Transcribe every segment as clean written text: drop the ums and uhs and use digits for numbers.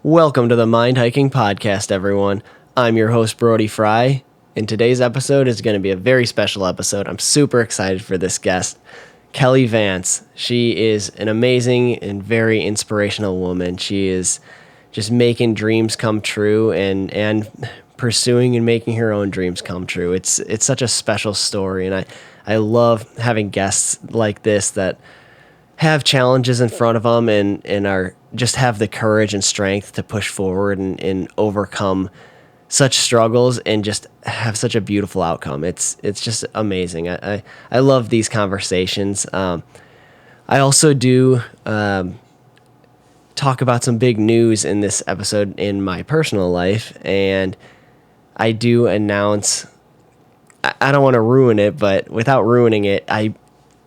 Welcome to the Mind Hiking Podcast, everyone. I'm your host, Brody Frye, and today's episode is going to be a very special episode. I'm super excited for this guest, Kelly Vance. She is an amazing and very inspirational woman. She is just making dreams come true and pursuing and making her own dreams come true. It's such a special story, and I love having guests like this that have challenges in front of them and are just have the courage and strength to push forward and overcome such struggles and just have such a beautiful outcome. It's just amazing. I love these conversations. I also do talk about some big news in this episode in my personal life, and I do announce, I don't want to ruin it, but without ruining it,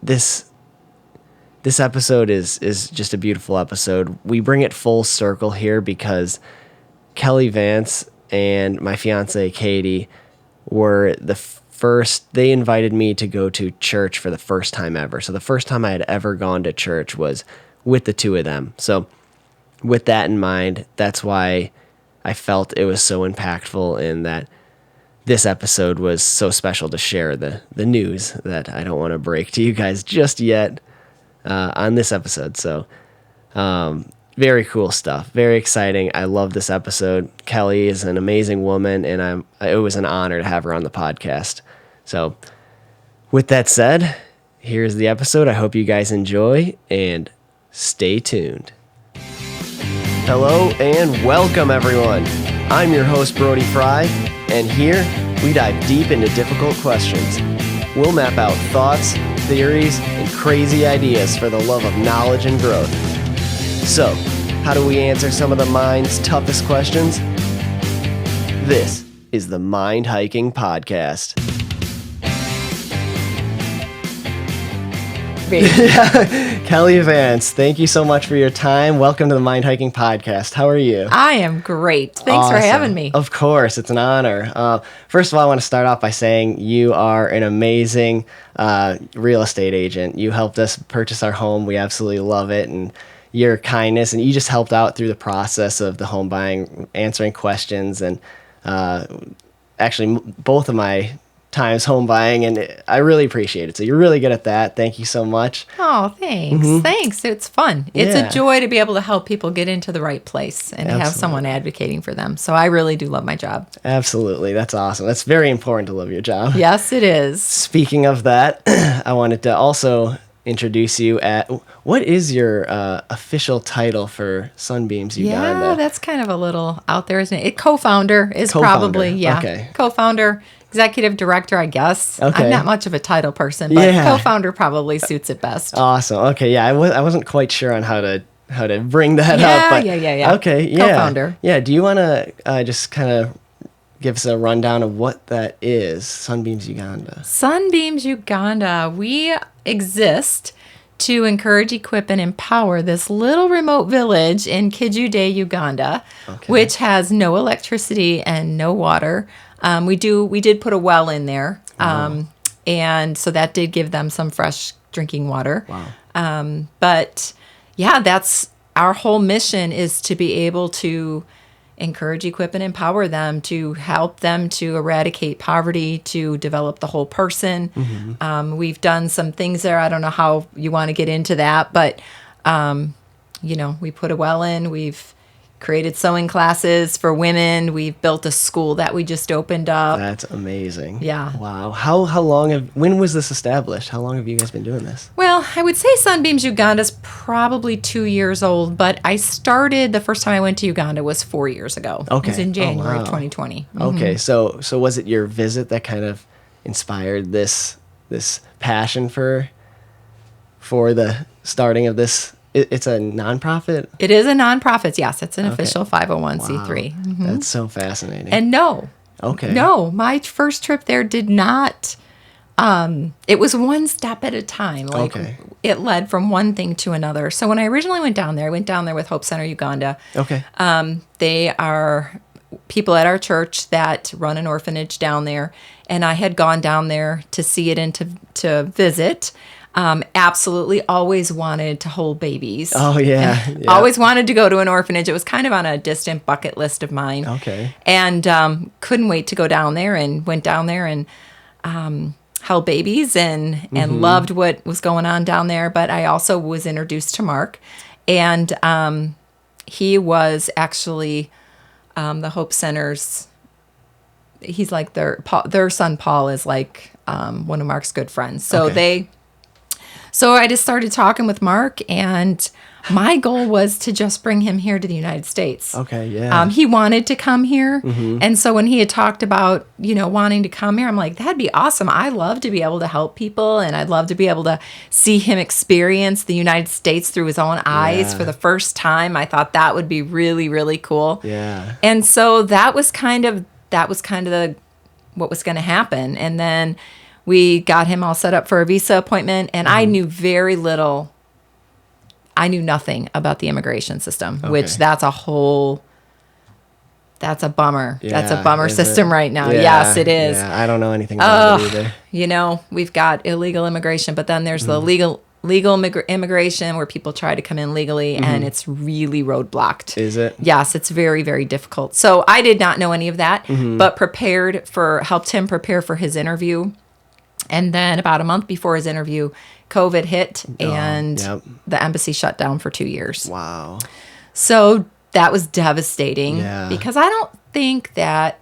This episode is just a beautiful episode. We bring it full circle here because Kelly Vance and my fiance Katie were they invited me to go to church for the first time ever. So the first time I had ever gone to church was with the two of them. So with that in mind, that's why I felt it was so impactful and that this episode was so special to share the news that I don't want to break to you guys just yet. On this episode. So very cool stuff. Very exciting. I love this episode. Kelly is an amazing woman, and it was an honor to have her on the podcast. So with that said, here's the episode. I hope you guys enjoy, and stay tuned. Hello, and welcome, everyone. I'm your host, Brody Frye, and here we dive deep into difficult questions. We'll map out thoughts, theories, and crazy ideas for the love of knowledge and growth. So, how do we answer some of the mind's toughest questions? This is the Mind Hiking Podcast. Kelly Vance, thank you so much for your time. Welcome to the Mind Hiking Podcast. How are you? I am great. Thanks for having me. Of course, it's an honor. First of all, I want to start off by saying you are an amazing real estate agent. You helped us purchase our home. We absolutely love it, and your kindness, and you just helped out through the process of the home buying, answering questions, and actually both of my times home buying, and I really appreciate it. So you're really good at that. Thank you so much. Oh, thanks. Mm-hmm. Thanks. It's fun. It's a joy to be able to help people get into the right place and have someone advocating for them. So I really do love my job. Absolutely. That's awesome. That's very important to love your job. Yes, it is. Speaking of that, I wanted to also introduce you at, what is your official title for Sunbeams Uganda? Yeah, that's kind of a little out there, isn't it? Co-founder is probably, okay. Co-founder. Executive director, I guess. Okay. I'm not much of a title person, but co-founder probably suits it best. Awesome. Okay, yeah, I wasn't quite sure on how to bring that up. But Yeah. Okay, yeah. Co-founder. Yeah, do you want to just kind of give us a rundown of what that is, Sunbeams Uganda? Sunbeams Uganda, we exist to encourage, equip, and empower this little remote village in Kijude, Uganda, which has no electricity and no water. We did put a well in there, and so that did give them some fresh drinking water. Wow. But yeah, that's our whole mission, is to be able to encourage, equip, and empower them, to help them to eradicate poverty, to develop the whole person. Mm-hmm. We've done some things there. I don't know how you want to get into that, but we put a well in. We've created sewing classes for women. We've built a school that we just opened up. That's amazing. Yeah. Wow. When was this established? How long have you guys been doing this? Well, I would say Sunbeams Uganda is probably 2 years old, but I started, the first time I went to Uganda was 4 years ago. Okay. It was in January 2020. Mm-hmm. Okay. So was it your visit that kind of inspired this passion for the starting of this? It's a nonprofit? It is a nonprofit, yes. It's an official 501c3. Wow. Mm-hmm. That's so fascinating. And no, my first trip there did not, it was one step at a time. It led from one thing to another. So when I originally went down there, with Hope Center Uganda. Okay. They are people at our church that run an orphanage down there. And I had gone down there to see it and to visit. Absolutely always wanted to hold babies. Oh, yeah. Yeah. Always wanted to go to an orphanage. It was kind of on a distant bucket list of mine. Okay. And couldn't wait to go down there, and went down there and held babies and loved what was going on down there. But I also was introduced to Mark, and he was actually the Hope Center's. He's like their son Paul is like one of Mark's good friends. So So I just started talking with Mark, and my goal was to just bring him here to the United States. Okay, yeah. He wanted to come here. And so when he had talked about, wanting to come here, I'm like, that'd be awesome. I love to be able to help people, and I'd love to be able to see him experience the United States through his own eyes for the first time. I thought that would be really, really cool. Yeah. And so that was kind of what was going to happen. And then we got him all set up for a visa appointment, and I knew very little. I knew nothing about the immigration system, which that's a bummer. Yeah, that's a bummer system right now. Yeah, Yes, it is. Yeah, I don't know anything about it either. We've got illegal immigration, but then there's the legal immigration where people try to come in legally, and it's really roadblocked. Is it? Yes, it's very, very difficult. So I did not know any of that, but helped him prepare for his interview. And then about a month before his interview, COVID hit, and the embassy shut down for 2 years. Wow. So that was devastating because I don't think that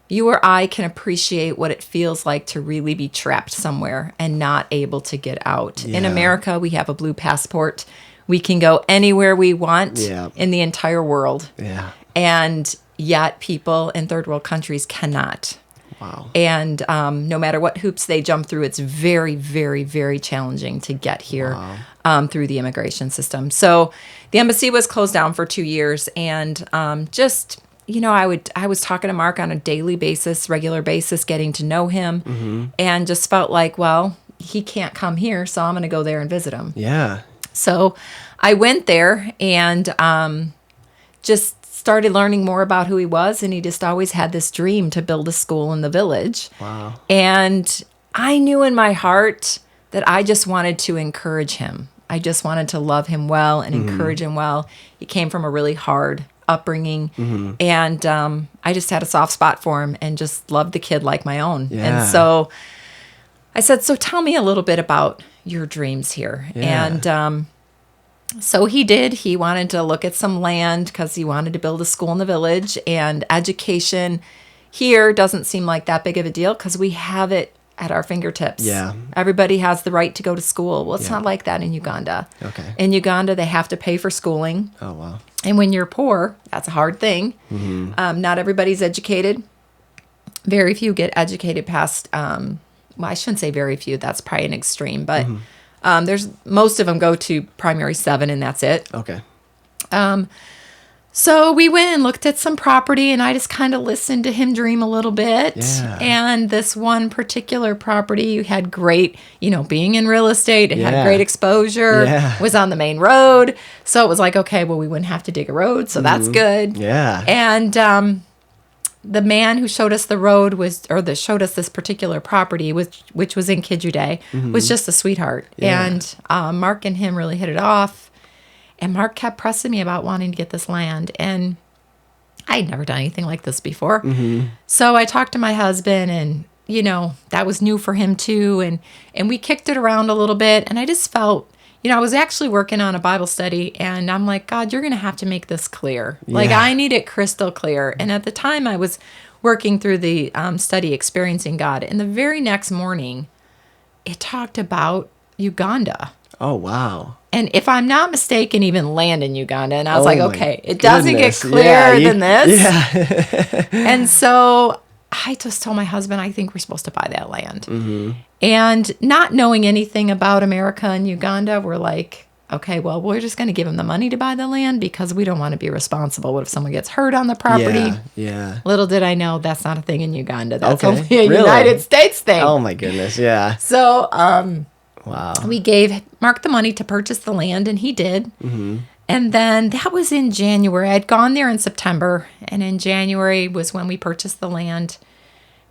you or I can appreciate what it feels like to really be trapped somewhere and not able to get out. In America, we have a blue passport. We can go anywhere we want in the entire world. Yeah. And yet people in third world countries cannot. Wow. And no matter what hoops they jump through, it's very, very, very challenging to get here through the immigration system. So the embassy was closed down for 2 years, and I was talking to Mark on a daily basis, regular basis, getting to know him, and just felt like, well, he can't come here, so I'm going to go there and visit him. Yeah. So I went there and just started learning more about who he was, and he just always had this dream to build a school in the village. Wow. And I knew in my heart that I just wanted to encourage him. I just wanted to love him well and encourage him well. He came from a really hard upbringing, and I just had a soft spot for him and just loved the kid like my own. Yeah. And so I said, so tell me a little bit about your dreams here. Yeah. And so he did. He wanted to look at some land because he wanted to build a school in the village, and education here doesn't seem like that big of a deal because we have it at our fingertips. Yeah. Everybody has the right to go to school. Well, it's not like that in Uganda. Okay. In Uganda, they have to pay for schooling. Oh, wow. And when you're poor, that's a hard thing. Not everybody's educated. Very few get educated past, well, I shouldn't say very few. That's probably an extreme. But there's most of them go to primary 7, and that's it. Okay. So we went and looked at some property, and I just kind of listened to him dream a little bit. Yeah. And this one particular property had great, being in real estate, it had great exposure, was on the main road. So it was like, okay, well, we wouldn't have to dig a road, so that's good. Yeah. And the man who showed us the road showed us this particular property, which was in Kijude, was just a sweetheart. Yeah. And Mark and him really hit it off. And Mark kept pressing me about wanting to get this land. And I had never done anything like this before. So I talked to my husband, and, that was new for him too. And we kicked it around a little bit. And I just felt, I was actually working on a Bible study, and I'm like, God, you're going to have to make this clear. Yeah. Like, I need it crystal clear. And at the time I was working through the study, Experiencing God. And the very next morning, it talked about Uganda. Oh, wow. And if I'm not mistaken, even land in Uganda. And I was Oh like, my okay, it doesn't get goodness. clearer than this. Yeah. And so I just told my husband, I think we're supposed to buy that land. And not knowing anything about America and Uganda, we're like, okay, well, we're just going to give him the money to buy the land because we don't want to be responsible. What if someone gets hurt on the property? Yeah. Little did I know that's not a thing in Uganda. That's Okay. only a Really? United States thing. Oh, my goodness. Yeah. So, Wow. we gave Mark the money to purchase the land, and he did. And then that was in January. I'd gone there in September, and in January was when we purchased the land.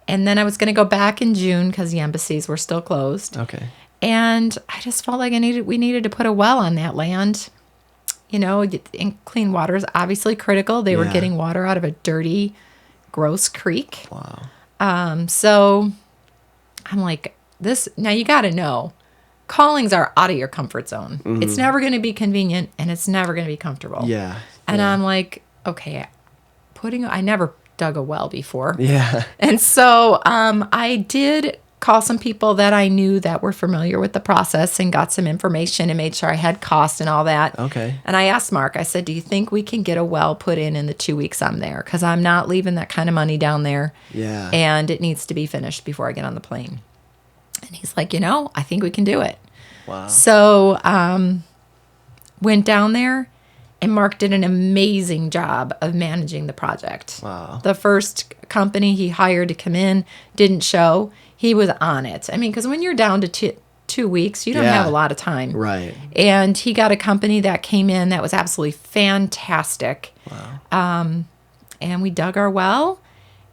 And then I was going to go back in June because the embassies were still closed. Okay. And I just felt like we needed to put a well on that land. And clean water is obviously critical. They were Yeah. getting water out of a dirty, gross creek. Wow. So I'm like, now you got to know, callings are out of your comfort zone. It's never going to be convenient and it's never going to be comfortable. Yeah. And yeah. I'm like, okay, I never dug a well before. Yeah. And so I did call some people that I knew that were familiar with the process and got some information and made sure I had cost and all that. Okay. And I asked Mark, I said, do you think we can get a well put in the 2 weeks I'm there? Because I'm not leaving that kind of money down there. Yeah. And it needs to be finished before I get on the plane. And he's like, I think we can do it. Wow. So went down there, and Mark did an amazing job of managing the project. Wow. The first company he hired to come in didn't show. He was on it. I mean, because when you're down to 2 weeks, you don't have a lot of time. Right. And he got a company that came in that was absolutely fantastic. Wow. And we dug our well,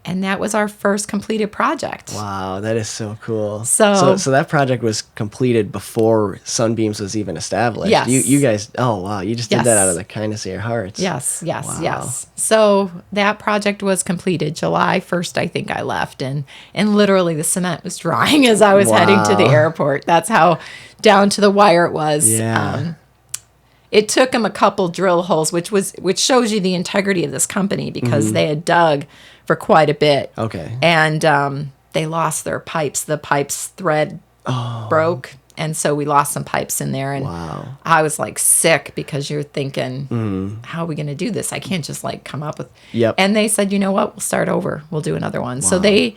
and that was our first completed project. Wow, that is so cool. So that project was completed before Sunbeams was even established. Yes. You guys, oh wow, you just did Yes. that out of the kindness of your hearts. Yes. Wow. So that project was completed July 1st, I think I left. And literally the cement was drying as I was heading to the Wow. airport. That's how down to the wire it was. Yeah. It took them a couple drill holes, which shows you the integrity of this company because they had dug for quite a bit. Okay. And they lost their pipes. The pipes thread broke. And so we lost some pipes in there. And Wow. I was like sick because you're thinking, how are we going to do this? I can't just like come up with. Yep. And they said, you know what? We'll start over. We'll do another one. So they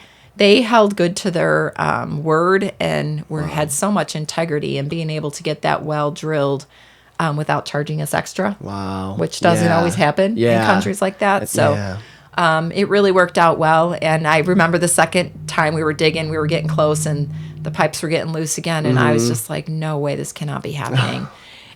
held good to their word and had so much integrity and being able to get that well drilled without charging us extra. Wow. Which doesn't always happen in countries like that. So it really worked out well. And I remember the second time we were digging, we were getting close and the pipes were getting loose again. And I was just like, no way, this cannot be happening.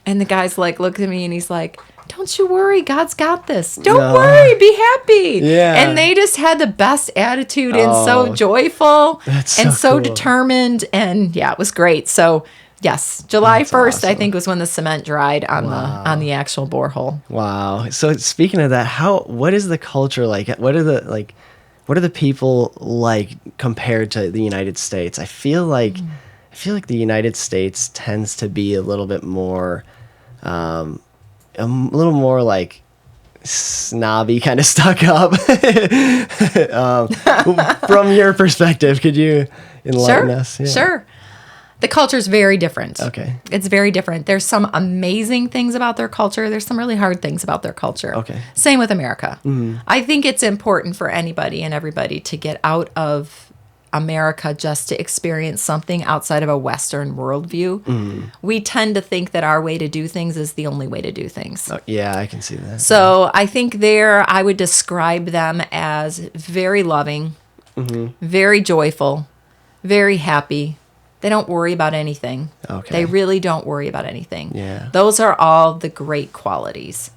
And the guy's like, looked at me and he's like, don't you worry, God's got this. Don't worry, be happy. Yeah. And they just had the best attitude and so joyful That's and so cool. determined. And yeah, it was great. So yes, July That's 1st, I awesome. think was when the cement dried on the actual borehole. Wow. So speaking of that, what is the culture like? What are the people like compared to the United States? I feel like the United States tends to be a little bit more a little more like snobby, kind of stuck up. From your perspective, could you enlighten us? Yeah. Sure. The culture is very different. Okay. It's very different. There's some amazing things about their culture. There's some really hard things about their culture. Okay. Same with America. I think it's important for anybody and everybody to get out of America just to experience something outside of a Western worldview. We tend to think that our way to do things is the only way to do things. Oh, yeah, I can see that. So I think I would describe them as very loving, very joyful, very happy. They don't worry about anything. Okay. They really don't worry about anything. Yeah. Those are all the great qualities.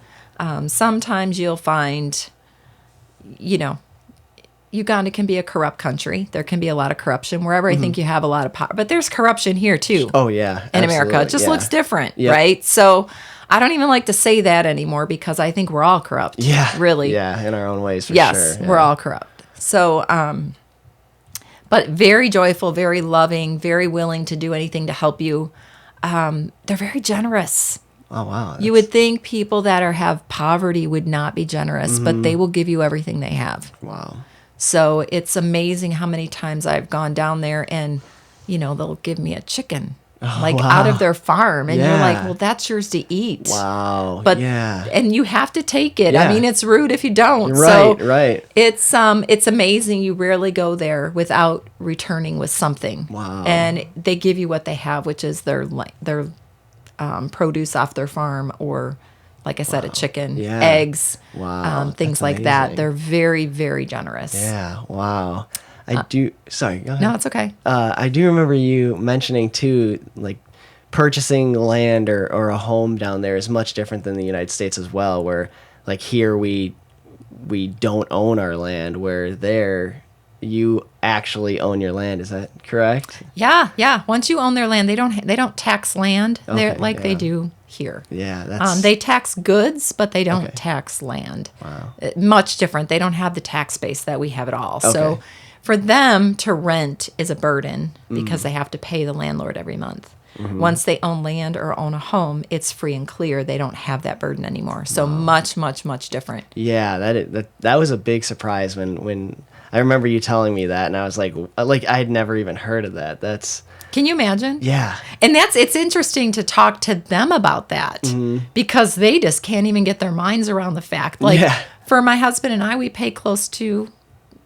Sometimes you'll find, Uganda can be a corrupt country. There can be a lot of corruption wherever I think you have a lot of power. But there's corruption here too. Oh yeah. In America. It just looks different, right? So I don't even like to say that anymore because I think we're all corrupt. Yeah. Really. Yeah, in our own ways, for sure. Yes, Yeah. we're all corrupt. So, but very joyful, very loving, very willing to do anything to help you. They're very generous. Oh wow. You would think people that have poverty would not be generous, but they will give you everything they have. Wow. So it's amazing how many times I've gone down there and, they'll give me a chicken, out of their farm. And you're like, well, that's yours to eat. Wow. But, yeah. and you have to take it. Yeah. I mean, it's rude if you don't. Right, so right. It's amazing. You rarely go there without returning with something. Wow. And they give you what they have, which is their produce off their farm or, like I said, a chicken, Yeah. eggs, Wow. things That's like amazing. that. They're very, very generous. Yeah. Wow. Sorry, go ahead. No, it's okay. I do remember you mentioning too, like purchasing land or a home down there is much different than the United States as well, where like here we don't own our land, where there you actually own your land. Is that correct? Yeah. Once you own their land, they don't tax land Okay, like they yeah. do here. Yeah, that's They tax goods, but they don't Okay. tax land. Wow. Much different. They don't have the tax base that we have at all. So Okay. for them to rent is a burden Mm. because they have to pay the landlord every month. Mm-hmm. Once they own land or own a home, it's free and clear. They don't have that burden anymore. So much, much, much different. Yeah, that was a big surprise when I remember you telling me that, and I was like I had never even heard of that. That's Can you imagine? yeah, And it's interesting to talk to them about that because they just can't even get their minds around the fact. Like Yeah. for my husband and I, we pay close to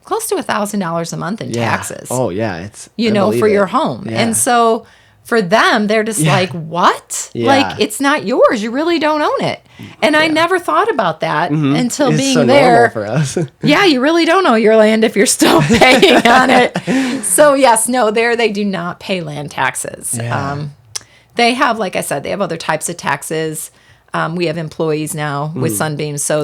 $1,000 a month in yeah. taxes. Oh yeah, it's You I know, believe for your it. home. Yeah. And so for them, they're just Yeah. like, what? Yeah. Like, it's not yours. You really don't own it. And I never thought about that until It's being so there. normal for us. Yeah, you really don't own your land if you're still paying on it. So yes, no, they do not pay land taxes. Yeah. They have, like I said, they have other types of taxes. We have employees now with Sunbeams, so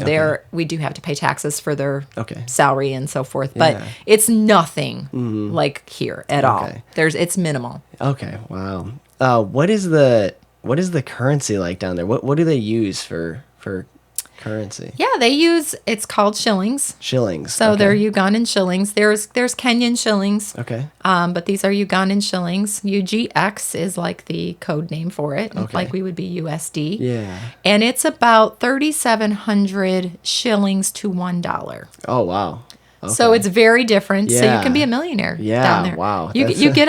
we do have to pay taxes for their Okay. salary and so forth. But Yeah. it's nothing like here at all. Okay. It's minimal. Okay, wow. What is the currency like down there? What do they use for currency? Yeah, it's called shillings. Shillings. So okay. they're Ugandan shillings. There's Kenyan shillings. Okay. But these are Ugandan shillings. UGX is like the code name for it, Okay. like we would be USD. Yeah. And it's about 3,700 shillings to $1. Oh wow. So Okay. it's very different. So you Yeah. can be a millionaire Yeah, down there. wow. You That's you get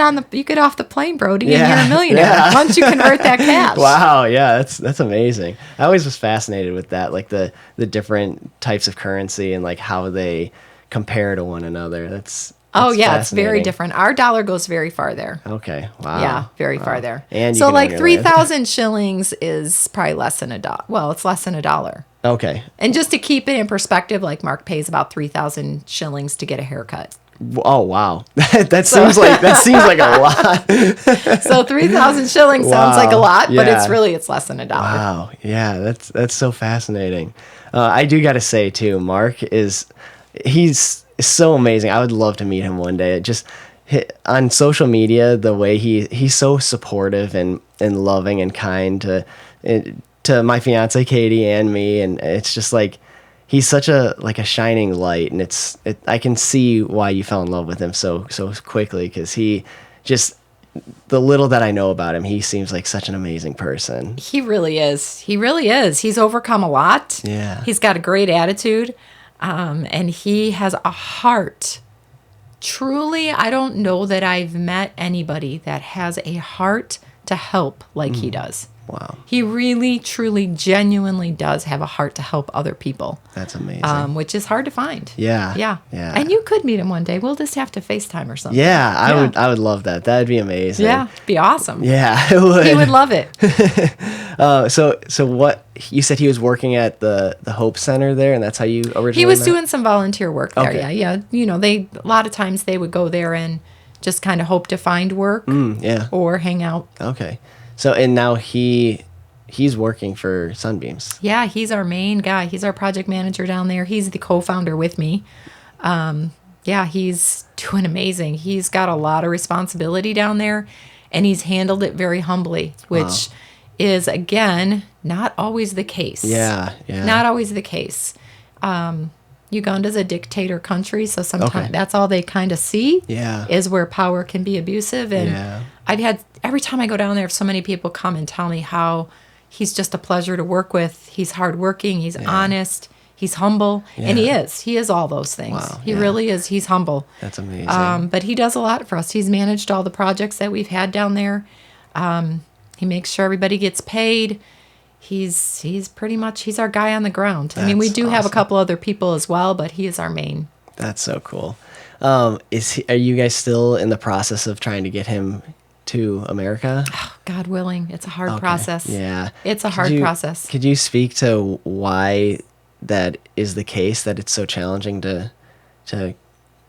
off the plane, Brody, and Yeah, you're a millionaire yeah. once you convert that cash. Wow, yeah, that's amazing. I always was fascinated with that, like the different types of currency and like how they compare to one another. That's Oh yeah, it's very fascinating. different. Our dollar goes very far there. Okay, wow. Yeah, very Wow. far there. And you so can like own your land. 3,000 shillings is probably less than $1. Well, it's less than $1. Okay. And just to keep it in perspective, like Mark pays about 3,000 shillings to get a haircut. Oh wow, that seems like a lot. So 3,000 shillings sounds Wow, like a lot, but yeah. it's less than $1. Wow, yeah, that's so fascinating. I do got to say too, Mark he's so amazing. I would love to meet him one day. On social media, the way he's so supportive and loving and kind to my fiance Katie and me, and it's just like he's such a shining light, and I can see why you fell in love with him so quickly, because he just, the little that I know about him, he seems like such an amazing person. He really is. He really is. He's overcome a lot. Yeah. He's got a great attitude, and he has a heart. Truly, I don't know that I've met anybody that has a heart to help like he does. Wow, He really, truly, genuinely does have a heart to help other people, that's amazing. which is hard to find. Yeah. Yeah. Yeah. And you could meet him one day. We'll just have to FaceTime or something. Yeah, Yeah. I would love that. That'd be amazing. Yeah. Be awesome. Yeah, it would. He would love it. So what you said, he was working at the Hope Center there, and that's how you originally He was met? doing some volunteer work there. Okay. Yeah. Yeah. You know, a lot of times they would go there and just kind of hope to find work Yeah. or hang out. Okay. So and now he's working for Sunbeams. Yeah, he's our main guy. He's our project manager down there. He's the co-founder with me. Yeah, he's doing amazing. He's got a lot of responsibility down there, and he's handled it very humbly, which is, again, not always the case. Yeah. Yeah. Not always the case. Uganda's a dictator country, so sometimes Okay. that's all they kind of see Yeah. is where power can be abusive. And Yeah. I've had, every time I go down there, so many people come and tell me how he's just a pleasure to work with. He's hardworking, he's honest, he's humble, and he Yeah. is. He is all those things. Wow, He yeah. really is. He's humble. That's amazing. But he does a lot for us. He's managed all the projects that we've had down there. He makes sure everybody gets paid. He's pretty much, he's our guy on the ground. I mean, we That's do have a awesome. couple other people as well, but he is our main. That's so cool. Are you guys still in the process of trying to get him to America? God willing, it's a hard Okay. process. Yeah. It's a hard process. Could you speak to why that is the case, that it's so challenging to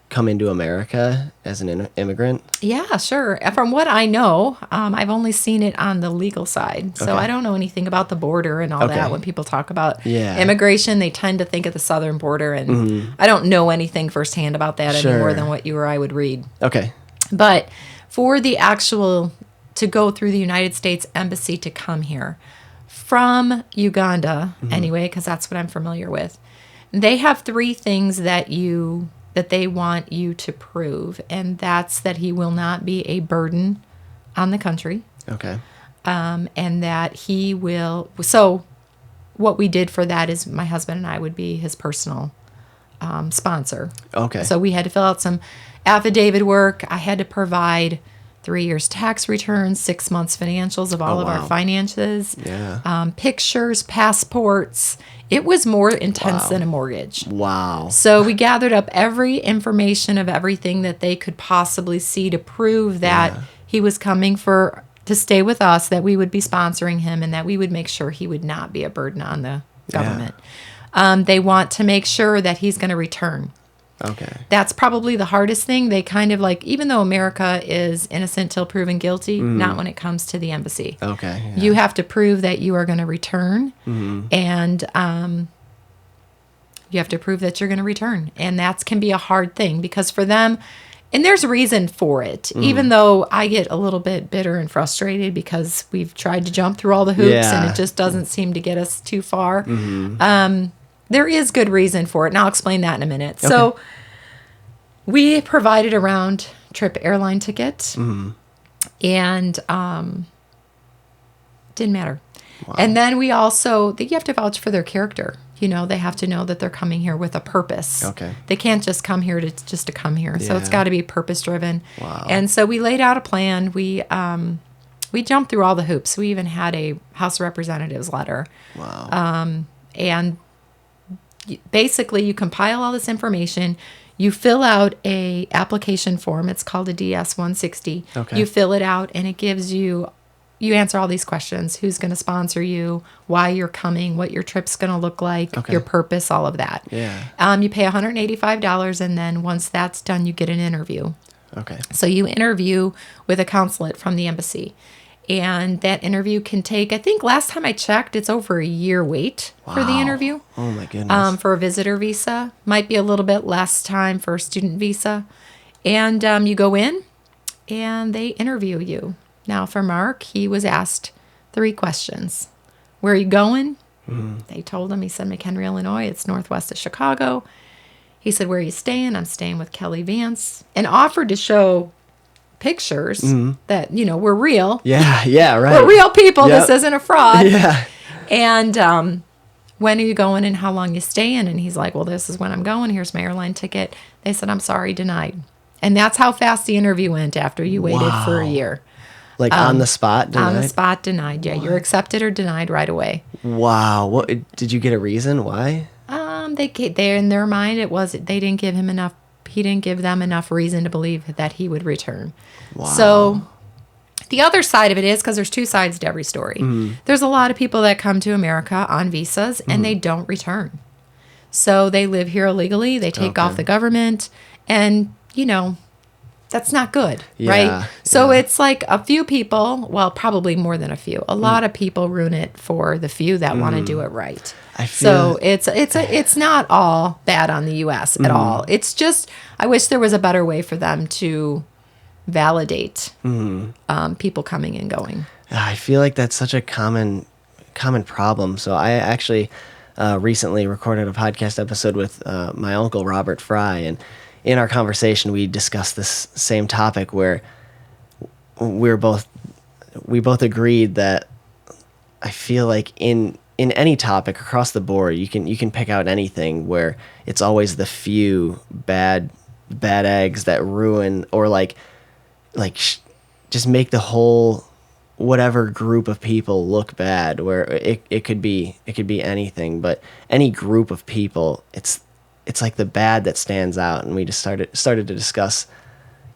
come into America as an immigrant? Yeah, sure. From what I know, I've only seen it on the legal side. So Okay. I don't know anything about the border and all Okay. that. When people talk about Yeah. immigration, they tend to think of the southern border. And I don't know anything firsthand about that any more Sure. than what you or I would read. Okay. But for the actual, to go through the United States Embassy to come here from Uganda, anyway, because that's what I'm familiar with, they have three things that they want you to prove, and that's that he will not be a burden on the country, Okay. and that he will. So, what we did for that is my husband and I would be his personal sponsor. Okay. So we had to fill out some affidavit work. I had to provide 3 years tax returns, 6 months financials of all of our wow. finances, Yeah. pictures, passports. It was more intense Wow. than a mortgage. Wow. So we gathered up every information of everything that they could possibly see to prove that he was coming to stay with us, that we would be sponsoring him, and that we would make sure he would not be a burden on the government. They want to make sure that he's going to return. Okay. That's probably the hardest thing. They kind of like, even though America is innocent till proven guilty, not when it comes to the embassy. Okay. Yeah. You have to prove that you are going to return, and you have to prove that you're going to return. And that can be a hard thing because for them, and there's a reason for it, even though I get a little bit bitter and frustrated because we've tried to jump through all the hoops and it just doesn't seem to get us too far. There is good reason for it, and I'll explain that in a minute. Okay. So we provided a round trip airline ticket, and didn't matter. Wow. And then we also, you have to vouch for their character. You know, they have to know that they're coming here with a purpose. Okay. They can't just come here to come here. So it's Yeah. got to be purpose driven. Wow. And so we laid out a plan. We jumped through all the hoops. We even had a House of Representatives letter. Wow. And basically you compile all this information. You fill out a application form. It's called a DS-160. Okay. You fill it out, and it gives you answer all these questions. Who's going to sponsor you? Why you're coming? What your trip's going to look like? Okay. Your purpose? All of that. Yeah. You pay $185, and then once that's done, you get an interview. Okay. So you interview with a consulate from the embassy. And that interview can take, I think last time I checked, it's over a year wait for the Wow. interview. Oh my goodness. For a visitor visa. Might be a little bit less time for a student visa. And you go in and they interview you. Now for Mark, he was asked 3 questions. Where are you going? They told him, he said, McHenry, Illinois. It's northwest of Chicago. He said, where are you staying? I'm staying with Kelly Vance. And offered to show pictures that, were real. Yeah. Yeah. Right. We're real people. Yep. This isn't a fraud. Yeah. And when are you going and how long you staying? And he's like, well, this is when I'm going. Here's my airline ticket. They said, I'm sorry, denied. And that's how fast the interview went after you waited for a year. Like on the spot, denied? On the spot, denied. Yeah, you're accepted or denied right away. Wow. What did you get a reason why? They in their mind, they didn't give him enough. He didn't give them enough reason to believe that he would return. Wow. So the other side of it is, because there's 2 sides to every story. There's a lot of people that come to America on visas and they don't return. So they live here illegally. They take off the government, and that's not good, right? So it's like a few people, well, probably more than a few. A lot of people ruin it for the few that want to do it right. So it's not all bad on the U.S. at all. It's just, I wish there was a better way for them to validate people coming and going. I feel like that's such a common problem. So I actually recently recorded a podcast episode with my uncle Robert Frye, and in our conversation we discussed this same topic where we both agreed that I feel like in any topic across the board you can pick out anything where it's always the few bad eggs that ruin or just make the whole whatever group of people look bad, where it could be anything, but any group of people, it's like the bad that stands out. And we just started to discuss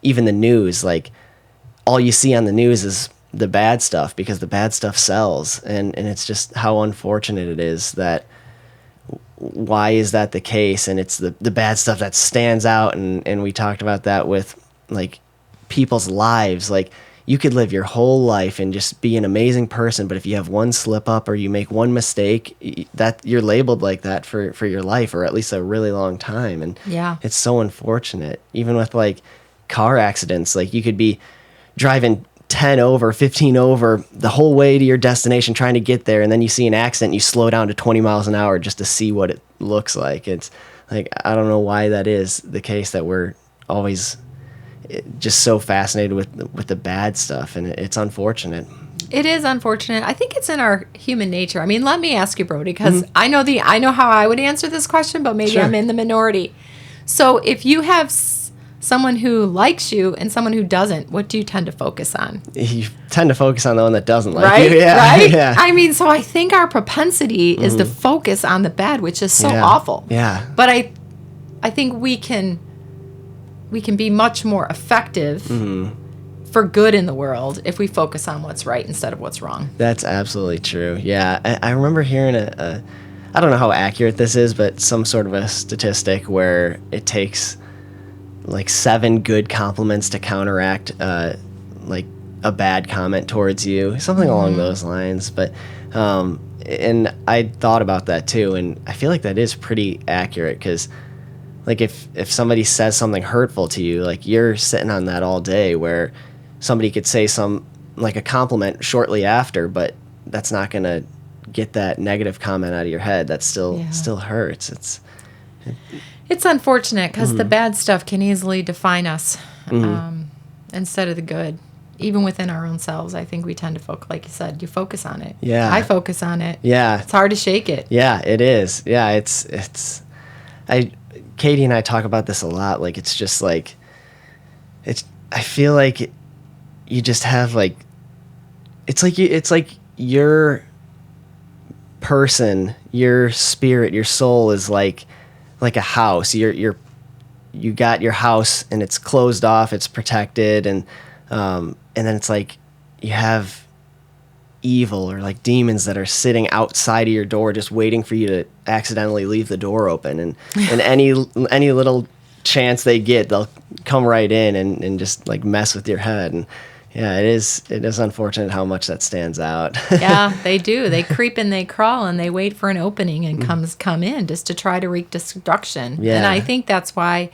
even the news. Like, all you see on the news is the bad stuff because the bad stuff sells, and it's just how unfortunate it is that why is that the case? And it's the bad stuff that stands out. And we talked about that with like people's lives. Like you could live your whole life and just be an amazing person, but if you have one slip up or you make one mistake, that you're labeled like that for your life, or at least a really long time. And Yeah. it's so unfortunate. Even with like car accidents, like you could be driving 10 over, 15 over the whole way to your destination trying to get there, and then you see an accident, you slow down to 20 miles an hour just to see what it looks like. It's like, I don't know why that is the case, that we're always just so fascinated with the bad stuff, and it's unfortunate. It is unfortunate. I think it's in our human nature. I mean, let me ask you, Brody, because I know how I would answer this question, but maybe Sure. I'm in the minority. So if you have someone who likes you and someone who doesn't, what do you tend to focus on? You tend to focus on the one that doesn't like Right? you. Yeah. Right? Yeah. I mean, so I think our propensity is to focus on the bad, which is so Yeah. awful. Yeah. But I think we can be much more effective for good in the world if we focus on what's right instead of what's wrong. That's absolutely true. Yeah. I remember hearing I don't know how accurate this is, but some sort of a statistic where it takes like 7 good compliments to counteract like a bad comment towards you, something along those lines. But and I thought about that too, and I feel like that is pretty accurate, because like if somebody says something hurtful to you, like you're sitting on that all day, where somebody could say some like a compliment shortly after, but that's not gonna get that negative comment out of your head. That still hurts. It's unfortunate because the bad stuff can easily define us instead of the good. Even within our own selves, I think we tend to focus, like you said, you focus on it. Yeah. I focus on it. Yeah. It's hard to shake it. Yeah, it is. Yeah, Katie and I talk about this a lot. Like, it's just like, I feel like you just have like, it's like your person, your spirit, your soul is like a house. You got your house and it's closed off, it's protected, and then it's like you have evil or like demons that are sitting outside of your door just waiting for you to accidentally leave the door open, and any little chance they get, they'll come right in and just like mess with your head. And yeah, it is unfortunate how much that stands out. Yeah, they do. They creep and they crawl and they wait for an opening and come in just to try to wreak destruction. Yeah. And I think that's why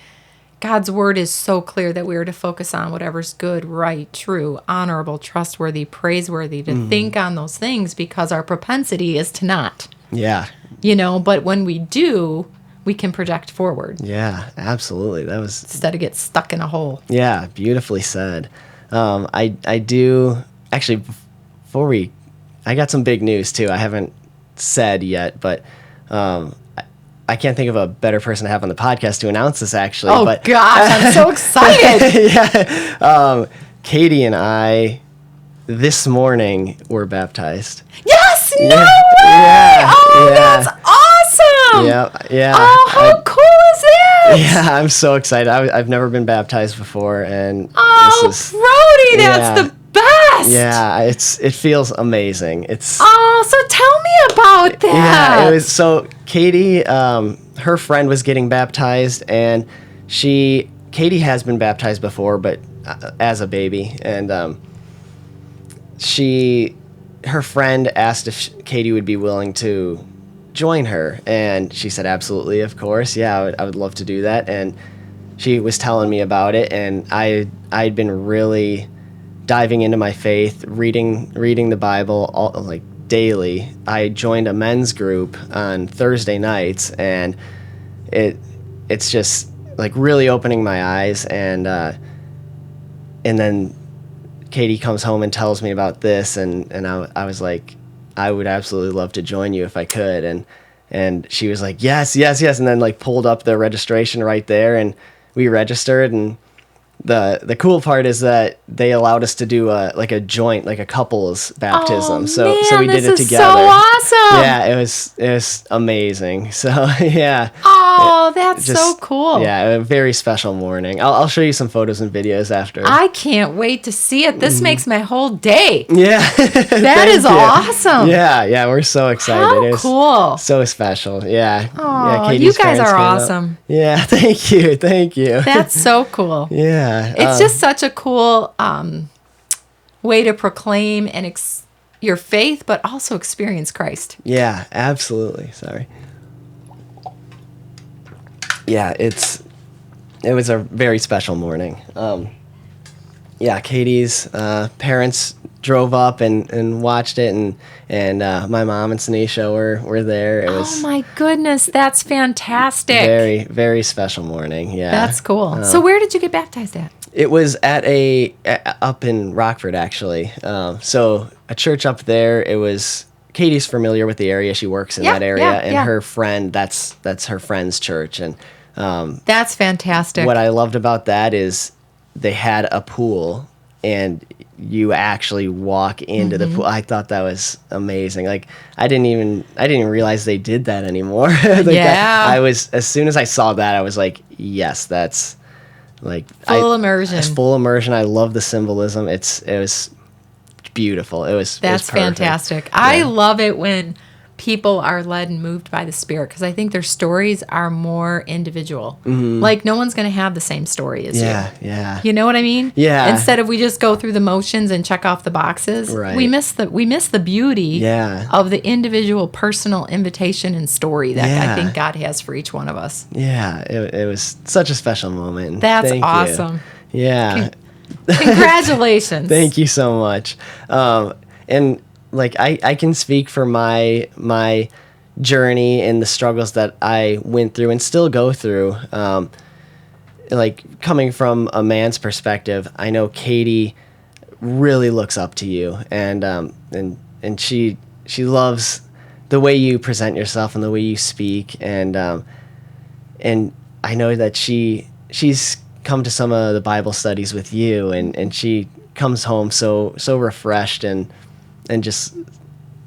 God's word is so clear that we are to focus on whatever's good, right, true, honorable, trustworthy, praiseworthy, to think on those things, because our propensity is to not. Yeah. But when we do, we can project forward. Yeah, absolutely. That was Instead of get stuck in a hole. Yeah, beautifully said. I do actually, I got some big news too. I haven't said yet, but I can't think of a better person to have on the podcast to announce this actually. Oh, but, gosh, I'm so excited. Yeah. Katie and I this morning were baptized. Yes, no Yeah, way. yeah, Oh, yeah. that's awesome. Yeah. Oh, how cool is that? Yeah, I'm so excited. I've never been baptized before, and Oh, this is, Brody, that's the best. yeah, it feels amazing. It's Oh, so tell me about that. Yeah, it was so Katie, her friend was getting baptized, and Katie has been baptized before, but as a baby, and her friend asked if Katie would be willing to join her, and she said absolutely, of course, yeah, I would love to do that. And she was telling me about it, and I'd been really diving into my faith, reading the Bible like daily. I joined a men's group on Thursday nights, and it's just like really opening my eyes. And then Katie comes home and tells me about this, and I was like, I would absolutely love to join you if I could. And she was like, yes, and then like pulled up the registration right there, and we registered. And the cool part is that they allowed us to do a joint, like a couple's baptism. So we did it together. So awesome. Yeah, it was amazing. So yeah. Oh, Oh, that's so cool. Yeah, a very special morning. I'll show you some photos and videos after. I can't wait to see it. This makes my whole day. Yeah. That is awesome. Yeah, we're so excited. How cool. So special. Yeah. Oh, Katie's you guys parents are came up. awesome. Yeah, thank you. That's so cool. Yeah. It's just such a cool way to proclaim and your faith, but also experience Christ. Yeah, absolutely. Sorry. Yeah, it was a very special morning. Yeah, Katie's parents drove up and watched it, and my mom and Sanisha were there. It was my goodness, that's fantastic. very, very special morning. Yeah, that's cool. So where did you get baptized at? It was at up in Rockford, actually. So a church up there. It was Katie's familiar with the area. She works in that area, and her friend that's her friend's church. And that's fantastic. What I loved about that is they had a pool, and you actually walk into the pool. I thought that was amazing. Like I didn't even realize they did that anymore. I was, as soon as I saw that, I was like, yes, that's. Like full immersion. It's full immersion. I love the symbolism. It was beautiful. That's fantastic. Yeah. I love it when people are led and moved by the Spirit, because I think their stories are more individual. Mm-hmm. Like no one's going to have the same story as you. Yeah. You know what I mean? Yeah. Instead of we just go through the motions and check off the boxes, right. we miss the beauty of the individual personal invitation and story that I think God has for each one of us. Yeah, it was such a special moment. That's awesome. Yeah. Congratulations. Thank you so much. And like I can speak for my journey and the struggles that I went through and still go through. Like coming from a man's perspective, I know Katie really looks up to you, and she loves the way you present yourself and the way you speak, and I know that she's come to some of the Bible studies with you, and she comes home so refreshed and just,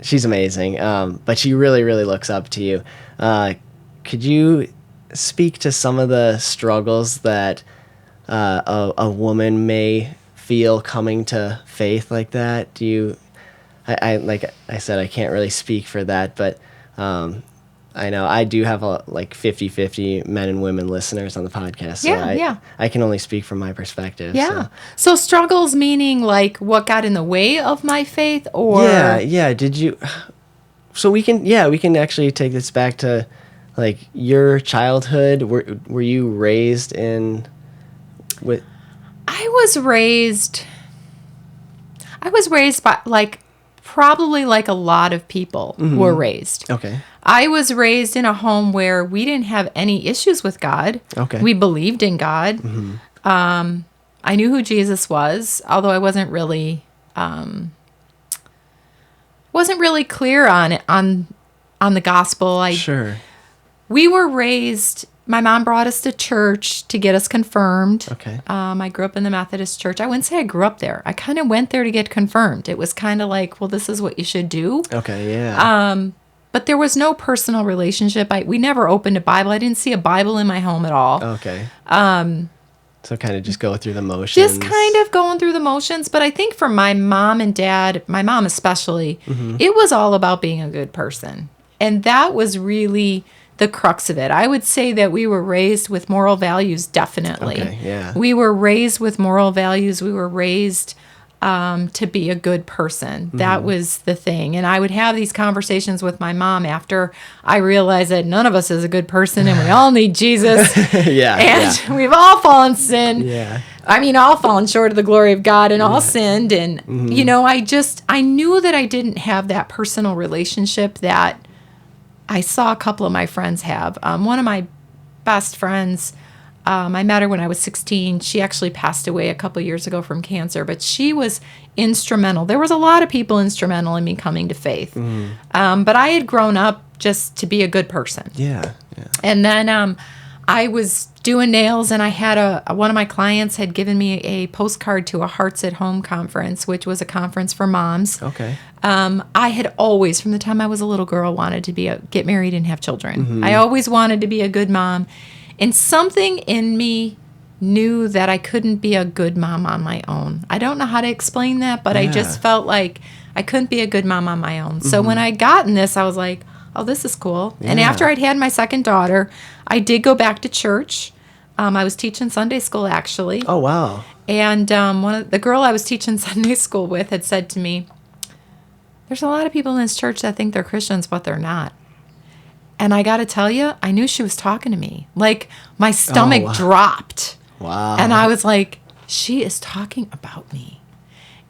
she's amazing. But she really, really looks up to you. Could you speak to some of the struggles that a woman may feel coming to faith like that? I like I said, I can't really speak for that, but I know I do have like 50-50 men and women listeners on the podcast. So I can only speak from my perspective. Yeah. So struggles meaning like what got in the way of my faith, or yeah. Did you? So we can actually take this back to like your childhood. Were you raised in with? I was raised by probably like a lot of people were raised. Okay. I was raised in a home where we didn't have any issues with God. Okay. We believed in God. Mm-hmm. I knew who Jesus was, although I wasn't really clear on it, on the gospel. Sure. We were raised. My mom brought us to church to get us confirmed. Okay. I grew up in the Methodist church. I wouldn't say I grew up there. I kind of went there to get confirmed. It was kind of like, well, this is what you should do. Okay, yeah. But there was no personal relationship. We never opened a Bible. I didn't see a Bible in my home at all. Okay. So kind of just go through the motions. Just kind of going through the motions. But I think for my mom and dad, my mom especially, it was all about being a good person. And that was really the crux of it. I would say that we were raised with moral values, definitely. Okay, yeah. We were raised with moral values. We were raised to be a good person. That was the thing. And I would have these conversations with my mom after I realized that none of us is a good person and we all need Jesus. And we've all fallen sin. Yeah. I mean, all fallen short of the glory of God and all sinned. And, I knew that I didn't have that personal relationship that I saw a couple of my friends have. One of my best friends, I met her when I was 16. She actually passed away a couple years ago from cancer, but she was instrumental. There was a lot of people instrumental in me coming to faith. But I had grown up just to be a good person. Yeah. And then I was doing nails, and I had one of my clients had given me a postcard to a Hearts at Home conference, which was a conference for moms. Okay. I had always, from the time I was a little girl, wanted to get married and have children. I always wanted to be a good mom, and something in me knew that I couldn't be a good mom on my own. I don't know how to explain that, but I just felt like I couldn't be a good mom on my own. So when I'd gotten this, I was like, oh, this is cool. Yeah. And after I'd had my second daughter, I did go back to church. I was teaching Sunday school, actually. Oh, wow. And the girl I was teaching Sunday school with had said to me, there's a lot of people in this church that think they're Christians, but they're not. And I got to tell you, I knew she was talking to me. Like, my stomach dropped. Wow. And I was like, she is talking about me.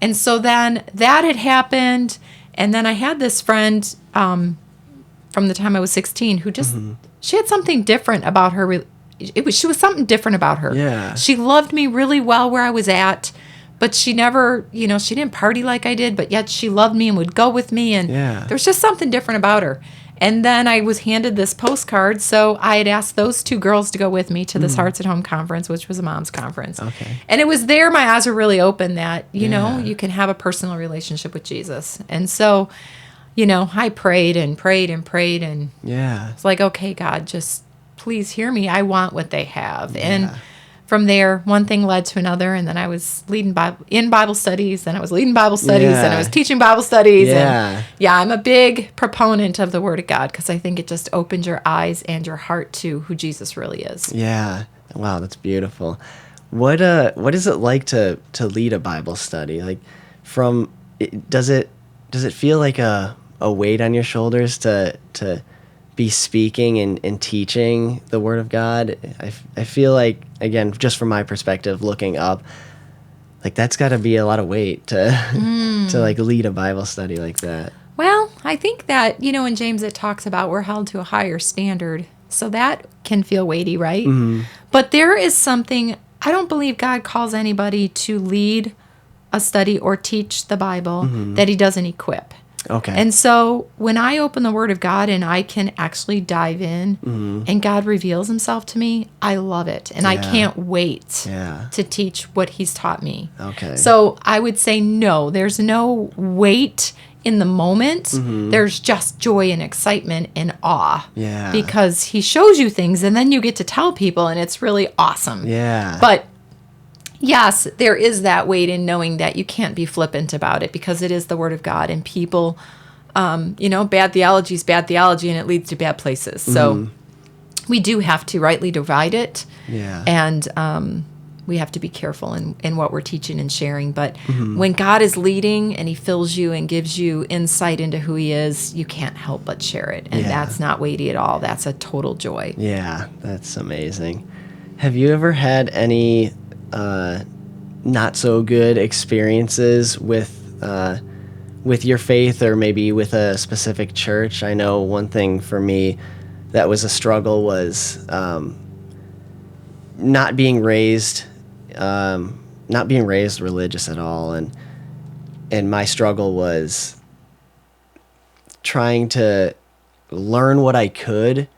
And so then that had happened. And then I had this friend from the time I was 16 who just, she had something different about her. She was something different about her. Yeah. She loved me really well where I was at, but she never, she didn't party like I did, but yet she loved me and would go with me. And there was just something different about her. And then I was handed this postcard, so I had asked those two girls to go with me to this Hearts at Home conference, which was a mom's conference. Okay. And it was there my eyes were really open that, you can have a personal relationship with Jesus. And so, I prayed and prayed and prayed, and it's like, okay, God, just please hear me. I want what they have. Yeah. And from there, one thing led to another, and then I was leading Bible studies, then I was leading Bible studies, and I was teaching Bible studies. And I'm a big proponent of the Word of God because I think it just opens your eyes and your heart to who Jesus really is. Yeah. Wow, that's beautiful. What is it like to lead a Bible study? Like, does it feel like a weight on your shoulders to be speaking and teaching the Word of God? I feel like, again, just from my perspective, looking up, like that's got to be a lot of weight to like lead a Bible study like that. Well, I think that, in James it talks about we're held to a higher standard. So that can feel weighty, right? Mm-hmm. But there is something, I don't believe God calls anybody to lead a study or teach the Bible that he doesn't equip. Okay. And so when I open the Word of God and I can actually dive in and God reveals himself to me, I love it. And I can't wait to teach what he's taught me. Okay. So I would say no, there's no weight in the moment. There's just joy and excitement and awe. Yeah. Because he shows you things and then you get to tell people and it's really awesome. Yeah. But yes, there is that weight in knowing that you can't be flippant about it because it is the Word of God, and people, bad theology is bad theology, and it leads to bad places. So we do have to rightly divide it, and we have to be careful in what we're teaching and sharing. But when God is leading and he fills you and gives you insight into who he is, you can't help but share it, and that's not weighty at all. That's a total joy. Yeah, that's amazing. Have you ever had any not so good experiences with your faith, or maybe with a specific church? I know one thing for me that was a struggle was not being raised religious at all, and my struggle was trying to learn what I could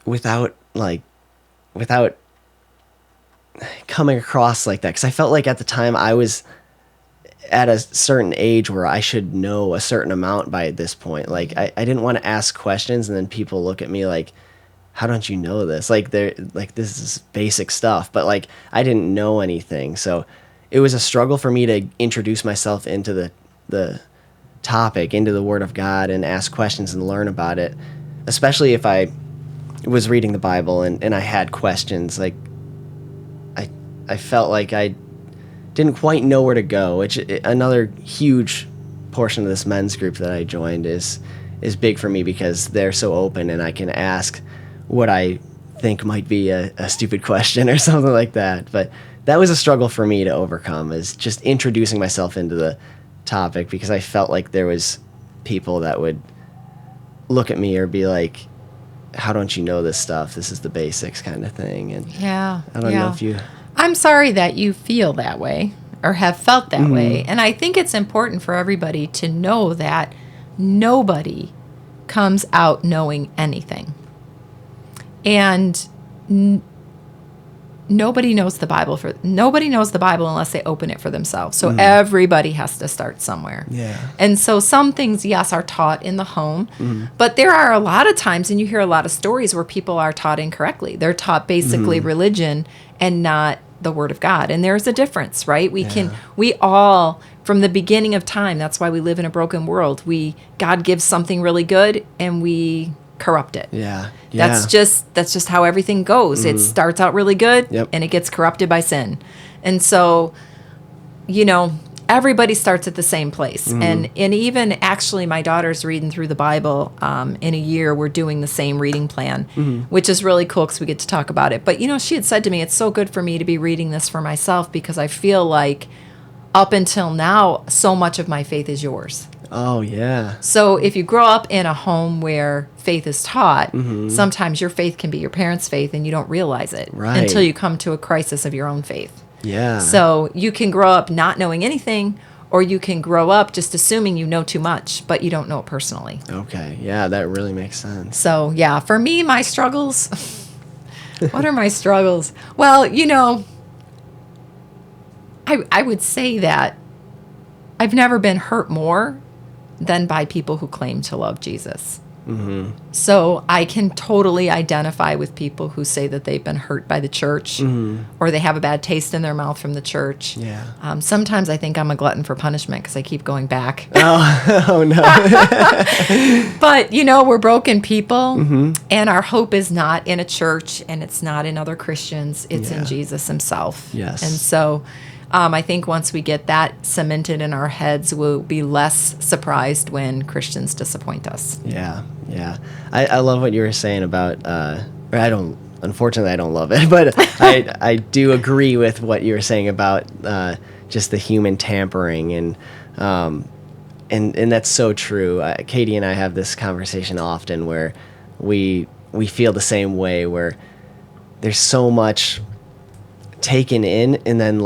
without coming across like that, because I felt like at the time I was at a certain age where I should know a certain amount by this point. Like I didn't want to ask questions and then people look at me like, how don't you know this? Like this is basic stuff, but like I didn't know anything. So it was a struggle for me to introduce myself into the topic, into the Word of God, and ask questions and learn about it, especially if I was reading the Bible and I had questions. Like I felt like I didn't quite know where to go, which another huge portion of this men's group that I joined is big for me because they're so open and I can ask what I think might be a stupid question or something like that. But that was a struggle for me to overcome, is just introducing myself into the topic, because I felt like there was people that would look at me or be like, how don't you know this stuff? This is the basics kind of thing. And I don't know if you... I'm sorry that you feel that way or have felt that way. And I think it's important for everybody to know that nobody comes out knowing anything. And nobody knows the Bible unless they open it for themselves. So everybody has to start somewhere. Yeah. And so some things, yes, are taught in the home, but there are a lot of times, and you hear a lot of stories where people are taught incorrectly. They're taught basically religion and not the Word of God. And there's a difference, right? We all, from the beginning of time, that's why we live in a broken world. God gives something really good and we corrupt it. Yeah. That's just how everything goes. It starts out really good and it gets corrupted by sin. And so, everybody starts at the same place. And even actually my daughter's reading through the Bible in a year. We're doing the same reading plan, which is really cool because we get to talk about it. But, she had said to me, it's so good for me to be reading this for myself because I feel like up until now, so much of my faith is yours. Oh, yeah. So if you grow up in a home where faith is taught, sometimes your faith can be your parents' faith and you don't realize it until you come to a crisis of your own faith. Yeah. So you can grow up not knowing anything, or you can grow up just assuming you know too much, but you don't know it personally. Okay. Yeah, that really makes sense. So, yeah, for me, my struggles, what are my struggles? Well, I would say that I've never been hurt more than by people who claim to love Jesus. So I can totally identify with people who say that they've been hurt by the church or they have a bad taste in their mouth from the church. Yeah. Sometimes I think I'm a glutton for punishment because I keep going back. Oh no. But, we're broken people and our hope is not in a church and it's not in other Christians. It's in Jesus himself. Yes. And so I think once we get that cemented in our heads, we'll be less surprised when Christians disappoint us. Yeah, yeah. I love what you were saying about, unfortunately I don't love it, but I do agree with what you were saying about just the human tampering and that's so true. Katie and I have this conversation often where we feel the same way, where there's so much taken in and then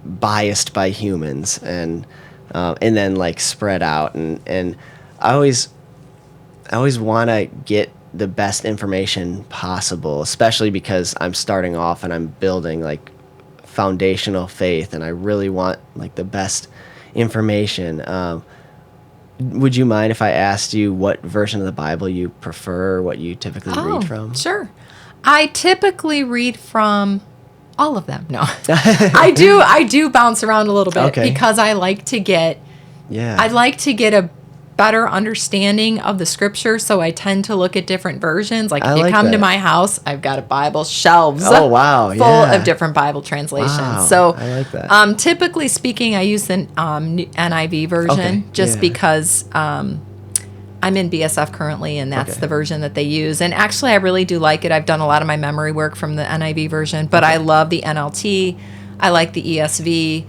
biased by humans and then spread out and I always want to get the best information possible, especially because I'm starting off and I'm building foundational faith and I really want the best information. Would you mind if I asked you what version of the Bible you prefer, what you typically read from? Sure. I typically read from all of them. No, I do bounce around a little bit because I like to get, I'd like to get a better understanding of the scripture. So I tend to look at different versions. If you come to my house, I've got a Bible shelves full of different Bible translations. Wow, so I like that. Typically speaking, I use the NIV version because I'm in BSF currently, and that's the version that they use. And actually, I really do like it. I've done a lot of my memory work from the NIV version, but I love the NLT. I like the ESV.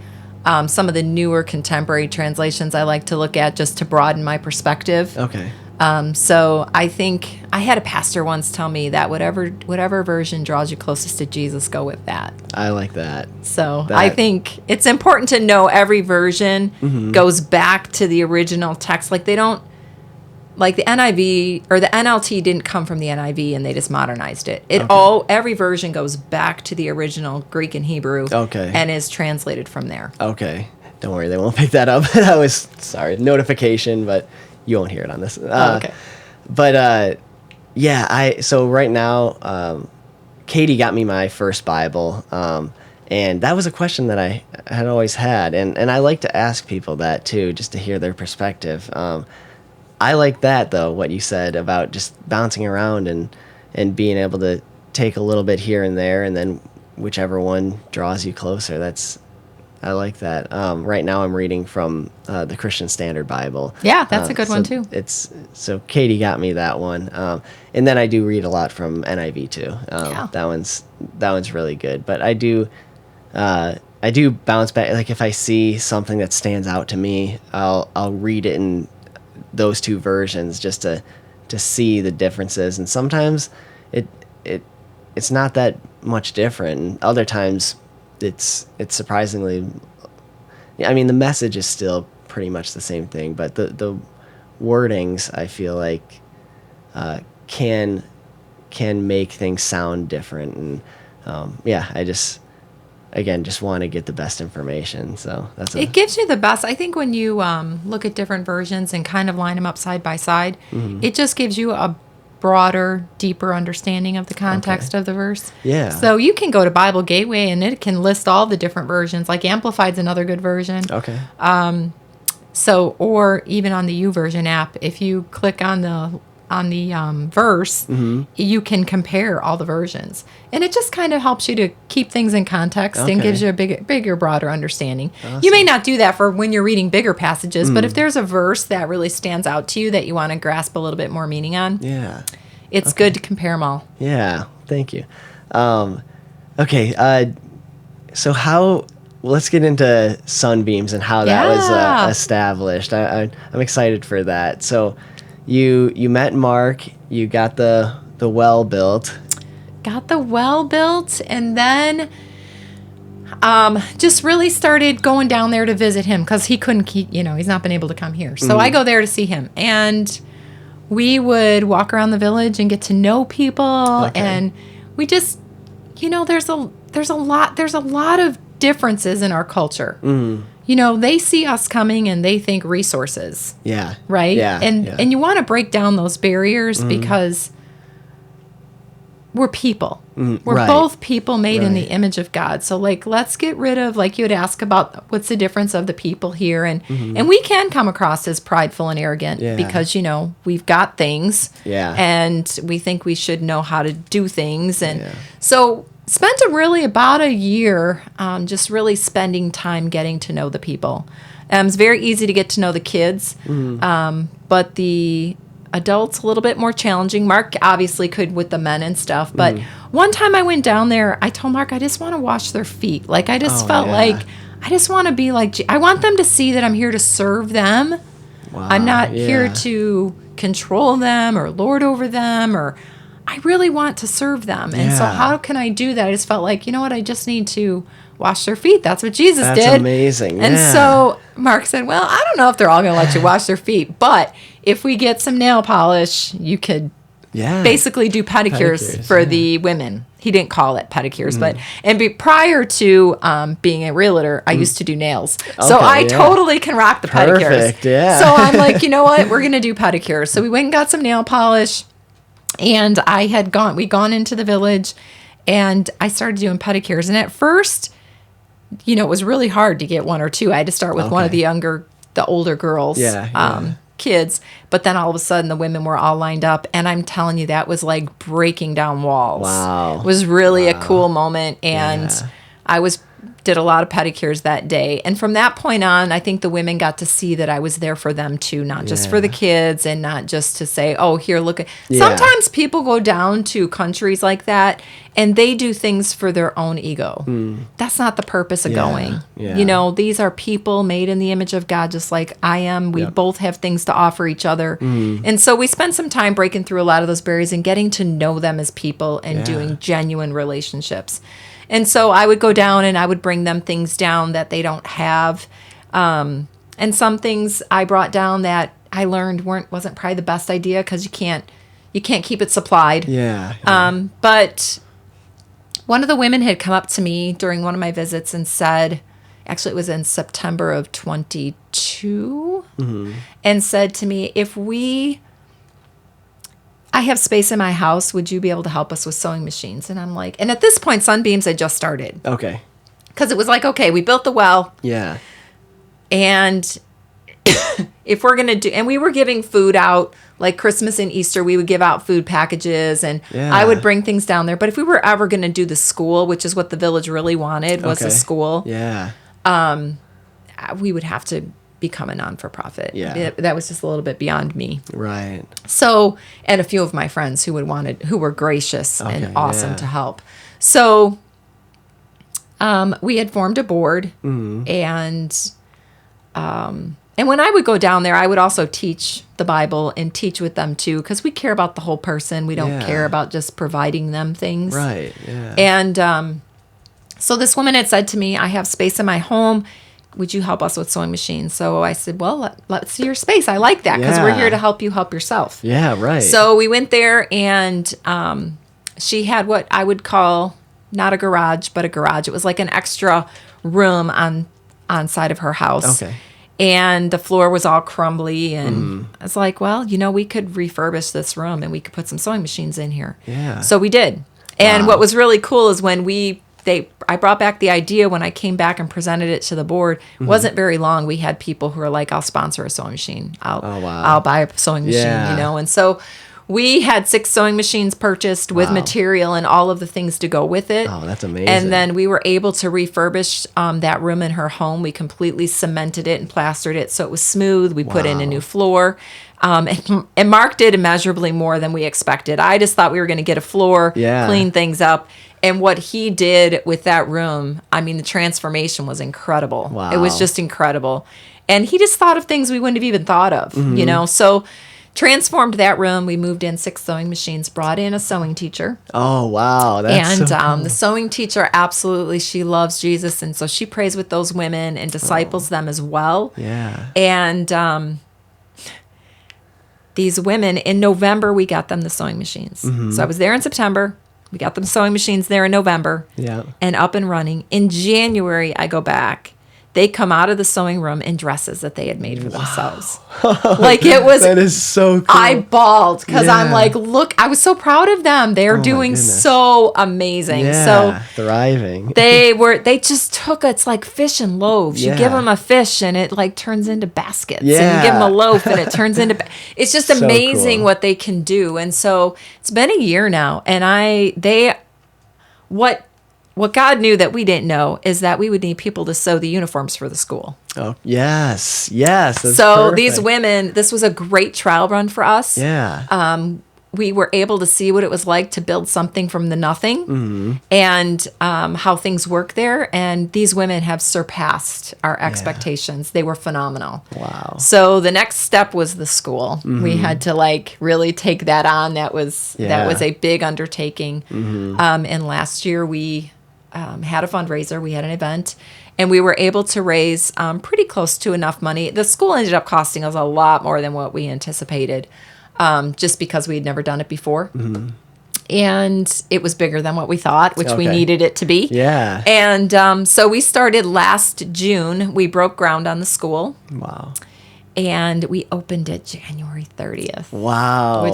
Some of the newer contemporary translations I like to look at just to broaden my perspective. Okay. So I think I had a pastor once tell me that whatever version draws you closest to Jesus, go with that. I like that. So I think it's important to know every version goes back to the original text. They don't, the NIV or the NLT didn't come from the NIV and they just modernized it. Every version goes back to the original Greek and Hebrew and is translated from there. Okay. Don't worry, they won't pick that up. That was, notification, but you won't hear it on this. Okay. But, so right now, Katie got me my first Bible, and that was a question that I had always had, and I like to ask people that too, just to hear their perspective. I like that, though, what you said about just bouncing around and being able to take a little bit here and there, and then whichever one draws you closer. I like that. Right now I'm reading from the Christian Standard Bible. Yeah, that's a good one, too. So Katie got me that one. And then I do read a lot from NIV, too. That one's really good. But I do bounce back. If I see something that stands out to me, I'll read it in those two versions just to see the differences, and sometimes it's not that much different, and other times it's surprisingly, the message is still pretty much the same thing, but the wordings I feel like can make things sound different, yeah, I just want to get the best information. So it gives you the best. I think when you look at different versions and kind of line them up side by side, it just gives you a broader, deeper understanding of the context of the verse. Yeah. So you can go to Bible Gateway and it can list all the different versions. Like Amplified's another good version. Okay. So, or even on the YouVersion app, if you click on the verse, you can compare all the versions, and it just kind of helps you to keep things in context and gives you a bigger, broader understanding. Awesome. You may not do that for when you're reading bigger passages, but if there's a verse that really stands out to you that you want to grasp a little bit more meaning on, it's good to compare them all. Yeah, thank you. Okay, so let's get into Sunbeams and how that was established. I'm excited for that. So you met Mark, you got the well built. Got the well built, and then just really started going down there to visit him because he couldn't keep, he's not been able to come here. So I go there to see him, and we would walk around the village and get to know people, and we just, there's a lot of differences in our culture. They see us coming and they think resources. Yeah. Right? Yeah. And you want to break down those barriers because we're people. We're both people made in the image of God. So let's get rid of, you would ask about what's the difference of the people here. And we can come across as prideful and arrogant because, we've got things and we think we should know how to do things. And so spent about a year just really spending time getting to know the people. It's very easy to get to know the kids, but the adults a little bit more challenging. Mark obviously could with the men and stuff, but one time I went down there, I told Mark I just want to wash their feet. I just felt like I just want to be like, I want them to see that I'm here to serve them. Wow, I'm not here to control them or lord over them, or I really want to serve them. And so how can I do that? I just felt like, I just need to wash their feet. That's what Jesus did. That's amazing. And so Mark said, well, I don't know if they're all going to let you wash their feet, but if we get some nail polish, you could basically do pedicures for the women. He didn't call it pedicures, but prior to being a realtor, I used to do nails. So I totally can rock the pedicures. So I'm like, you know what? We're going to do pedicures. So we went and got some nail polish. And we'd gone into the village and I started doing pedicures. And at first, it was really hard to get one or two. I had to start with one of the older girls, kids. But then all of a sudden the women were all lined up. And I'm telling you, that was like breaking down walls. Wow. It was really a cool moment. And I did a lot of pedicures that day. And from that point on, I think the women got to see that I was there for them too, not just for the kids and not just to say, oh, here, look. Sometimes people go down to countries like that and they do things for their own ego. That's not the purpose of going. These are people made in the image of God, just like I am. We both have things to offer each other. And so we spent some time breaking through a lot of those barriers and getting to know them as people and doing genuine relationships. And so I would go down and I would bring them things down that they don't have. And some things I brought down that I learned wasn't probably the best idea because you can't keep it supplied. But one of the women had come up to me during one of my visits and said, actually it was in September of 22, and said to me, I have space in my house. Would you be able to help us with sewing machines? And I'm like, and at this point, Sunbeams had just started. Okay. Because it was like, okay, we built the well. Yeah. And if we're going to do, and we were giving food out, like Christmas and Easter, we would give out food packages and I would bring things down there. But if we were ever going to do the school, which is what the village really wanted, was a school. Yeah. We would have to become a non-for-profit. That was just a little bit beyond me. Right. So, and a few of my friends who were gracious and awesome to help. So, we had formed a board, and when I would go down there, I would also teach the Bible and teach with them too, because we care about the whole person. We don't care about just providing them things. Right. Yeah. And so this woman had said to me, "I have space in my home. Would you help us with sewing machines?" So I said, well, let's see your space. I like that because we're here to help you help yourself. Yeah, right. So we went there and she had what I would call not a garage, but a garage. It was like an extra room on side of her house. Okay. And the floor was all crumbly. And I was like, well, we could refurbish this room and we could put some sewing machines in here. Yeah. So we did. And what was really cool is when I brought back the idea when I came back and presented it to the board. It wasn't very long. We had people who were like, I'll sponsor a sewing machine. I'll buy a sewing machine, And so we had 6 sewing machines purchased with material and all of the things to go with it. Oh, that's amazing. And then we were able to refurbish that room in her home. We completely cemented it and plastered it so it was smooth. We put in a new floor. And Mark did immeasurably more than we expected. I just thought we were going to get a floor, clean things up. And what he did with that room, the transformation was incredible. Wow. It was just incredible. And he just thought of things we wouldn't have even thought of, So transformed that room. We moved in 6 sewing machines, brought in a sewing teacher. Oh, wow. That's and so cool. The sewing teacher, absolutely, she loves Jesus. And so she prays with those women and disciples them as well. Yeah. And these women, in November, we got them the sewing machines. So I was there in September. We got them sewing machines there in November. Yeah. And up and running. In January, I go back. They come out of the sewing room in dresses that they had made for themselves. Like it was. That is so cool. I bawled because I'm like, look, I was so proud of them. They're doing so amazing. Yeah, so thriving. They just took it's like fish and loaves. You give them a fish and it like turns into baskets. And you give them a loaf and it turns into. It's just amazing what they can do. And so it's been a year now, and what God knew that we didn't know is that we would need people to sew the uniforms for the school. Oh, yes. That's so perfect. These women, this was a great trial run for us. Yeah. We were able to see what it was like to build something from the nothing and how things work there. And these women have surpassed our expectations. They were phenomenal. Wow. So the next step was the school. We had to really take that on. That was a big undertaking. And last year we had a fundraiser. We had an event, and we were able to raise pretty close to enough money. The school ended up costing us a lot more than what we anticipated, just because we had never done it before. And it was bigger than what we thought, which we needed it to be. Yeah. And so we started last June. We broke ground on the school. Wow. And we opened it January 30th. Wow.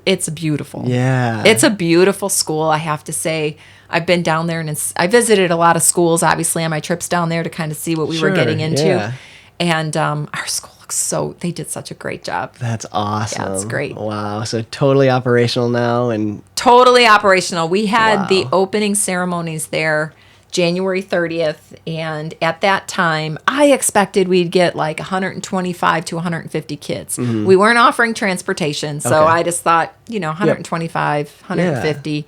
It's beautiful. Yeah. It's a beautiful school, I have to say. I've been down there and I visited a lot of schools, obviously, on my trips down there to kind of see what we were getting into. Yeah. And our school looks they did such a great job. That's awesome. Yeah, it's great. Wow. So totally operational now. And totally operational. We had the opening ceremonies there January 30th. And at that time, I expected we'd get like 125 to 150 kids. We weren't offering transportation. So I just thought, 125, 150.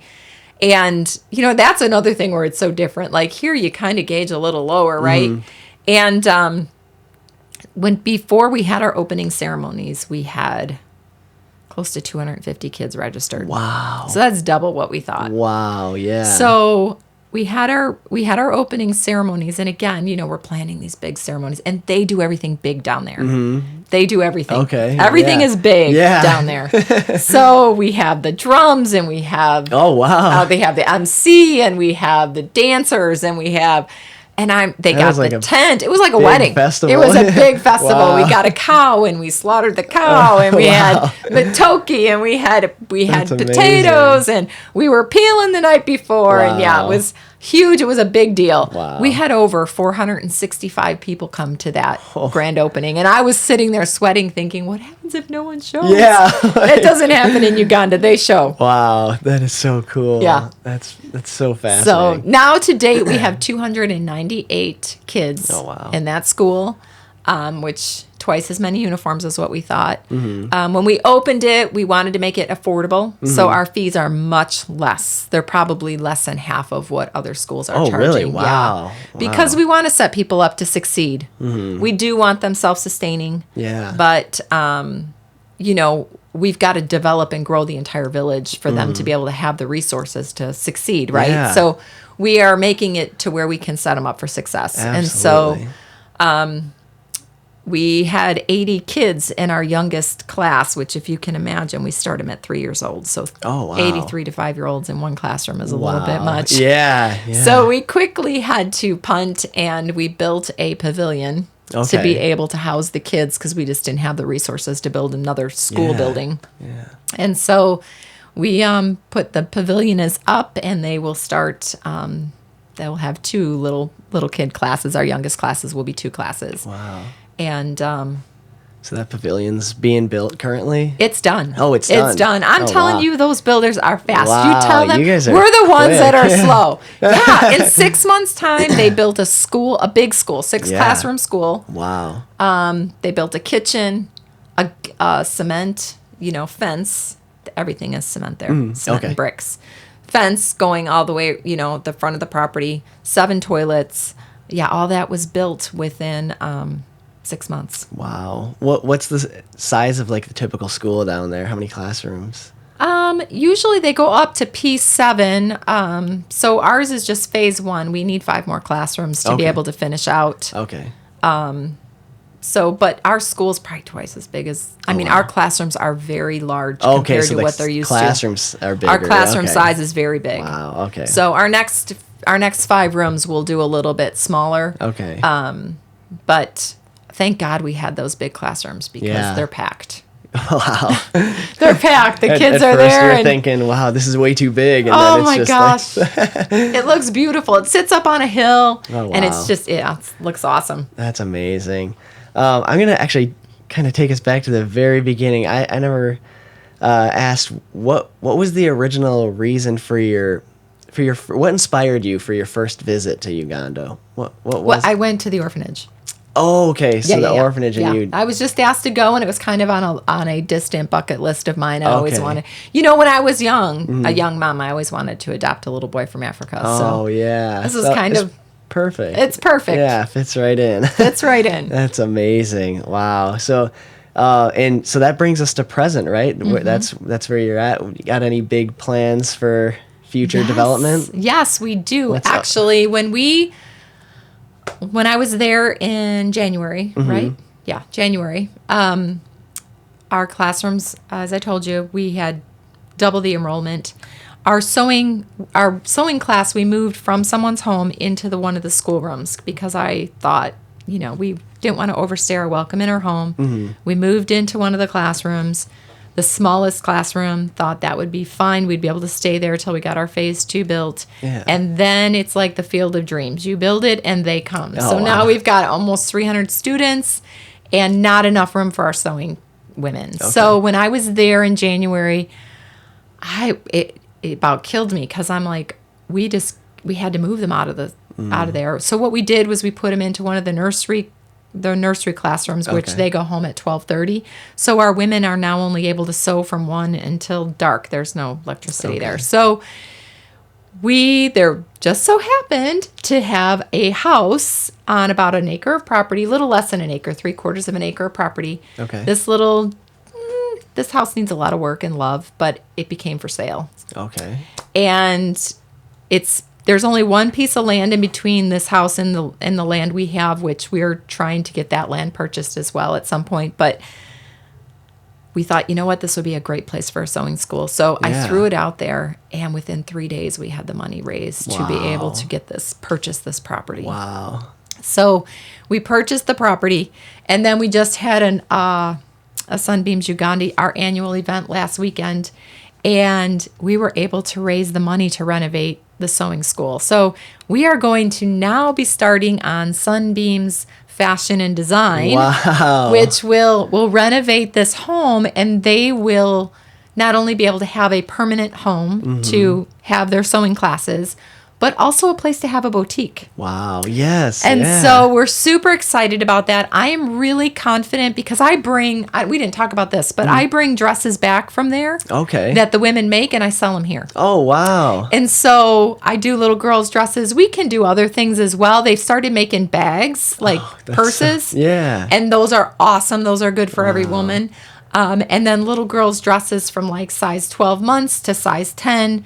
And, that's another thing where it's so different. Like here, you kind of gauge a little lower, right? And before we had our opening ceremonies, we had close to 250 kids registered. Wow. So that's double what we thought. Wow, yeah. So we had our opening ceremonies, and again, we're planning these big ceremonies, and they do everything big down there. They do everything. Okay. Everything is big down there. So we have the drums, and we have they have the MC, and we have the dancers, and we have. And they got the tent. It was like a wedding. Festival. It was a big festival. Wow. We got a cow and we slaughtered the cow and we had matoke and we had potatoes and we were peeling the night before. And it was huge. It was a big deal. Wow. We had over 465 people come to that grand opening. And I was sitting there sweating thinking, what happens if no one shows? Yeah. That doesn't happen in Uganda. They show. Wow. That is so cool. Yeah. That's so fascinating. So now to date, we have 298 kids in that school, which twice as many uniforms as what we thought. When we opened it, we wanted to make it affordable. So our fees are much less. They're probably less than half of what other schools are charging. Oh, really? Wow. Because we want to set people up to succeed. We do want them self-sustaining. Yeah. But, we've got to develop and grow the entire village for them to be able to have the resources to succeed, right? Yeah. So we are making it to where we can set them up for success. Absolutely. And so we had 80 kids in our youngest class, which if you can imagine, we start them at 3 years old. So Oh, wow. 83 to 5-year-olds in one classroom is a little bit much. Yeah. So we quickly had to punt, and we built a pavilion to be able to house the kids because we just didn't have the resources to build another school building. Yeah. And so we put the pavilion is up, and they will start. They'll have 2 little kid classes. Our youngest classes will be 2 classes. Wow. And so that pavilion's being built currently? it's done. Oh, it's done. It's done. I'm telling you, those builders are fast. Wow, You tell them you guys are we're the ones quick. that are slow. Yeah, in 6 months' time, they built a big school, 6 classroom school. Wow. They built a kitchen, a cement, fence. Everything is cement there, cement and bricks. Fence going all the way, the front of the property, 7 toilets. Yeah, all that was built within 6 months. Wow. What's the size of like the typical school down there? How many classrooms? Usually they go up to P7. So ours is just phase 1. We need 5 more classrooms to be able to finish out. Okay. But our school's probably twice as big as, our classrooms are very large Okay, compared so to what they're used classrooms are bigger. Our classroom Okay. size is very big. Wow. Okay. So our next 5 rooms will do a little bit smaller. Okay. But thank God we had those big classrooms because they're packed. Wow. They're packed. The kids at are first there. You're thinking, wow, this is way too big. And Oh then my it's gosh. just It looks beautiful. It sits up on a hill. Oh, And wow. it's just, it looks awesome. That's amazing. I'm going to actually kind of take us back to the very beginning. I never asked what was the original reason for what inspired you for your first visit to Uganda? What was? Well, I went to the orphanage. Oh, okay. So the orphanage and you. I was just asked to go, and it was kind of on a distant bucket list of mine. I always Okay. wanted, when I was young, a young mom, I always wanted to adopt a little boy from Africa. Oh, So yeah. this is So kind it's of perfect. It's perfect. Yeah, fits right in. Fits right in. That's amazing. Wow. So, and so that brings us to present, right? Mm-hmm. That's where you're at. You got any big plans for future development? Yes, we do. What's up? Actually, when I was there in January, right? Yeah, January. Our classrooms, as I told you, we had double the enrollment. Our sewing class, we moved from someone's home into one of the schoolrooms because I thought, we didn't want to overstay our welcome in our home. We moved into one of the classrooms, the smallest classroom, thought that would be fine. We'd be able to stay there till we got our phase 2 built. Yeah. And then it's like the field of dreams. You build it and they come. Oh, So wow. now we've got almost 300 students and not enough room for our sewing women. So when I was there in January, it about killed me because I'm like, we had to move them out of there. So what we did was we put them into one of the nursery classrooms, which they go home at 12:30. So our women are now only able to sew from 1 until dark. There's no electricity there. So there just so happened to have a house on about an acre of property, a little less than an acre, 3/4 of an acre of property. Okay. This house needs a lot of work and love, but it became for sale. Okay. And there's only one piece of land in between this house and the land we have, which we're trying to get that land purchased as well at some point. But we thought, you know what, this would be a great place for a sewing school. So I threw it out there, and within 3 days we had the money raised to be able to purchase this property. Wow. So we purchased the property, and then we just had a Sunbeams Uganda, our annual event last weekend, and we were able to raise the money to renovate the sewing school. So we are going to now be starting on Sunbeams Fashion and Design, which will renovate this home, and they will not only be able to have a permanent home to have their sewing classes, but also a place to have a boutique. Wow. Yes. And so we're super excited about that. I am really confident because we didn't talk about this, but I bring dresses back from there that the women make, and I sell them here. Oh, wow. And so I do little girls' dresses. We can do other things as well. They've started making bags, like purses. And those are awesome. Those are good for every woman. And then little girls' dresses from like size 12 months to size 10.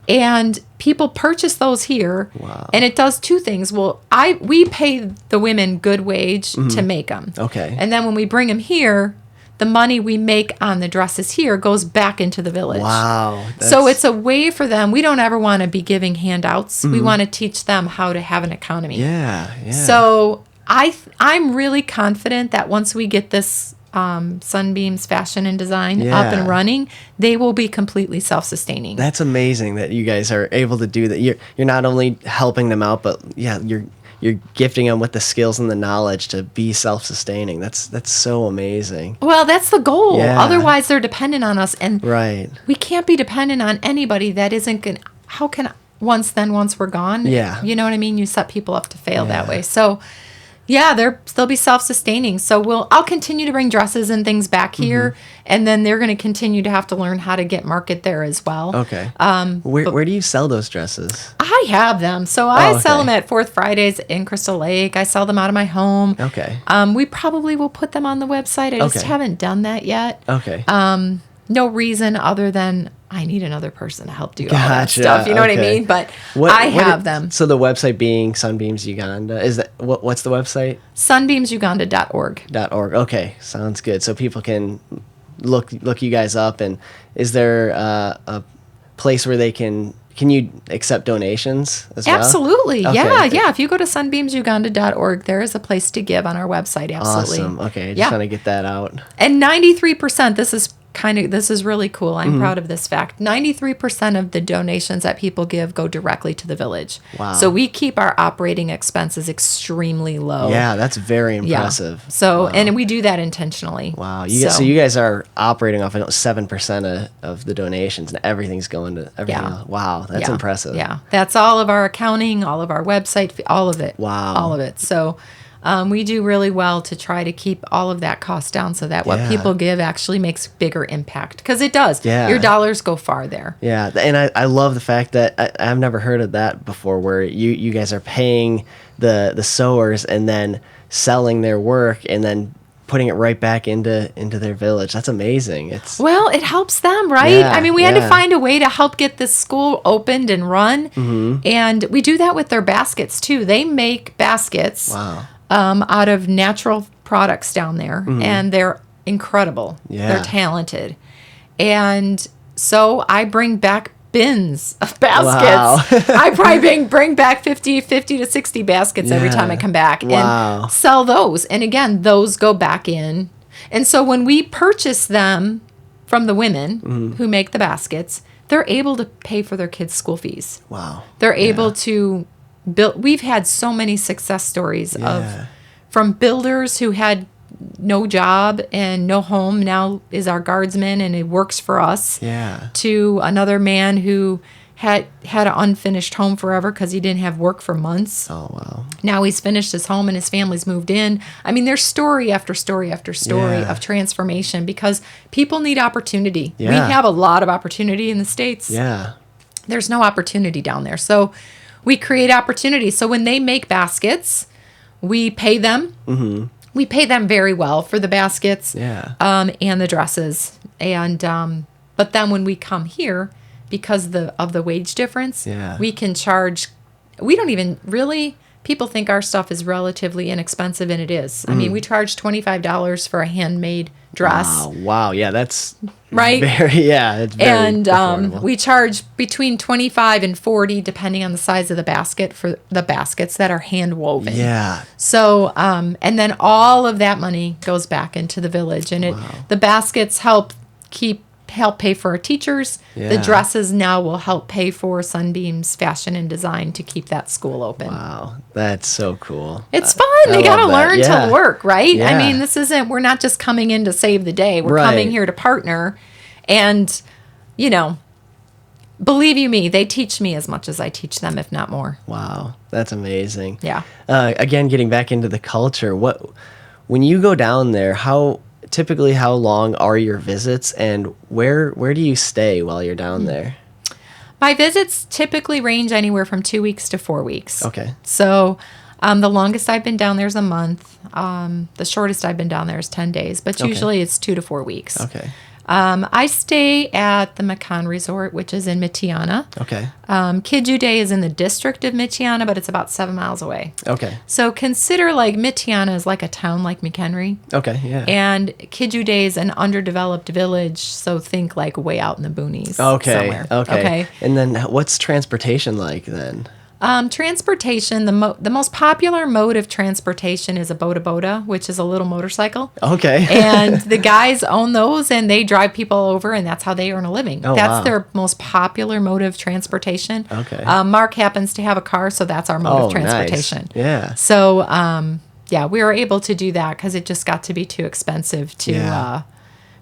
And people purchase those here. Wow. And it does two things. Well, we pay the women good wage to make them. Okay. And then when we bring them here, the money we make on the dresses here goes back into the village. Wow. So it's a way for them. We don't ever want to be giving handouts. We want to teach them how to have an economy. Yeah. So I'm really confident that once we get this Sunbeams Fashion and Design up and running, they will be completely self-sustaining. That's amazing that you guys are able to do that. You're not only helping them out, but you're gifting them with the skills and the knowledge to be self-sustaining. That's so amazing. Well, that's the goal. Yeah. Otherwise, they're dependent on us, and Right. we can't be dependent on anybody that isn't going. How can once we're gone? Yeah. You know what I mean? You set people up to fail that way. So. Yeah, they'll be self-sustaining. So I'll continue to bring dresses and things back here, and then they're going to continue to have to learn how to get market there as well. Okay. Where do you sell those dresses? I have them. So I sell them at Fourth Fridays in Crystal Lake. I sell them out of my home. Okay. We probably will put them on the website. I just haven't done that yet. Okay. No reason other than I need another person to help do all that stuff. You know what I mean? But I have them. So the website being Sunbeams Uganda, is that what's the website? Sunbeamsuganda.org. .org. Okay, sounds good. So people can look you guys up, and is there a place where they can you accept donations as well? Absolutely. Okay. Yeah. If you go to sunbeamsuganda.org, there is a place to give on our website. Absolutely. Awesome. Okay, I just want to get that out. And 93%, this is really cool. I'm proud of this fact. 93% of the donations that people give go directly to the village. Wow. So we keep our operating expenses extremely low. Yeah, that's very impressive. Yeah. So, and we do that intentionally. Wow. So you guys are operating off 7% of the donations, and everything's going to everything else. Wow, that's impressive. Yeah. That's all of our accounting, all of our website, all of it. Wow. All of it. So we do really well to try to keep all of that cost down so that what people give actually makes bigger impact. Because it does. Yeah. Your dollars go far there. Yeah. And I love the fact that I've never heard of that before, where you guys are paying the sewers and then selling their work and then putting it right back into their village. That's amazing. Well, it helps them, right? Yeah, I mean, we had to find a way to help get this school opened and run. And we do that with their baskets, too. They make baskets. Wow. Out of natural products down there, and they're incredible. Yeah. They're talented. And so I bring back bins of baskets. Wow. I probably bring back 50 to 60 baskets every time I come back and sell those. And again, those go back in. And so when we purchase them from the women who make the baskets, they're able to pay for their kids' school fees. Wow. They're able to build. We've had so many success stories from builders who had no job and no home, now is our guardsman and it works for us. Yeah. To another man who had an unfinished home forever because he didn't have work for months. Oh, wow. Now he's finished his home and his family's moved in. I mean, there's story after story after story of transformation because people need opportunity. Yeah. We have a lot of opportunity in the States. Yeah. There's no opportunity down there. So we create opportunity. So when they make baskets, we pay them. We pay them very well for the baskets and the dresses. And but then when we come here, because of the wage difference, we can charge. We don't even really. People think our stuff is relatively inexpensive, and it is. I mean, we charge $25 for a handmade dress. Wow. Yeah, that's right. It's very and affordable. we charge between $25 and $40, depending on the size of the basket, for the baskets that are hand woven. Yeah. So, and then all of that money goes back into the village, and the baskets help pay for our teachers. The dresses now will help pay for Sunbeams Fashion and Design to keep that school open. Wow, that's so cool. It's fun. They got to learn to work, right? I mean, we're not just coming in to save the day. We're coming here to partner. And, believe you me, they teach me as much as I teach them, if not more. Wow, that's amazing. Yeah. Again, getting back into the culture, when you go down there, typically how long are your visits, and where do you stay while you're down there? My visits typically range anywhere from 2 weeks to 4 weeks. Okay. So the longest I've been down there is a month. The shortest I've been down there is 10 days, but usually it's 2 to 4 weeks. Okay. I stay at the Macon Resort, which is in Michiana. Okay. Kiju Day is in the district of Michiana, but it's about 7 miles away. Okay. So consider like Michiana is like a town like McHenry. Okay, yeah. And Kiju Day is an underdeveloped village, so think like way out in the boonies somewhere. Okay. And then what's transportation like then? Transportation, the most popular mode of transportation is a boda, which is a little motorcycle. Okay. And the guys own those, and they drive people over, and that's how they earn a living. Oh, that's wow. their most popular mode of transportation. Okay. Mark happens to have a car, so that's our mode of Nice. transportation. Yeah. So, yeah, we were able to do that because it just got to be too expensive to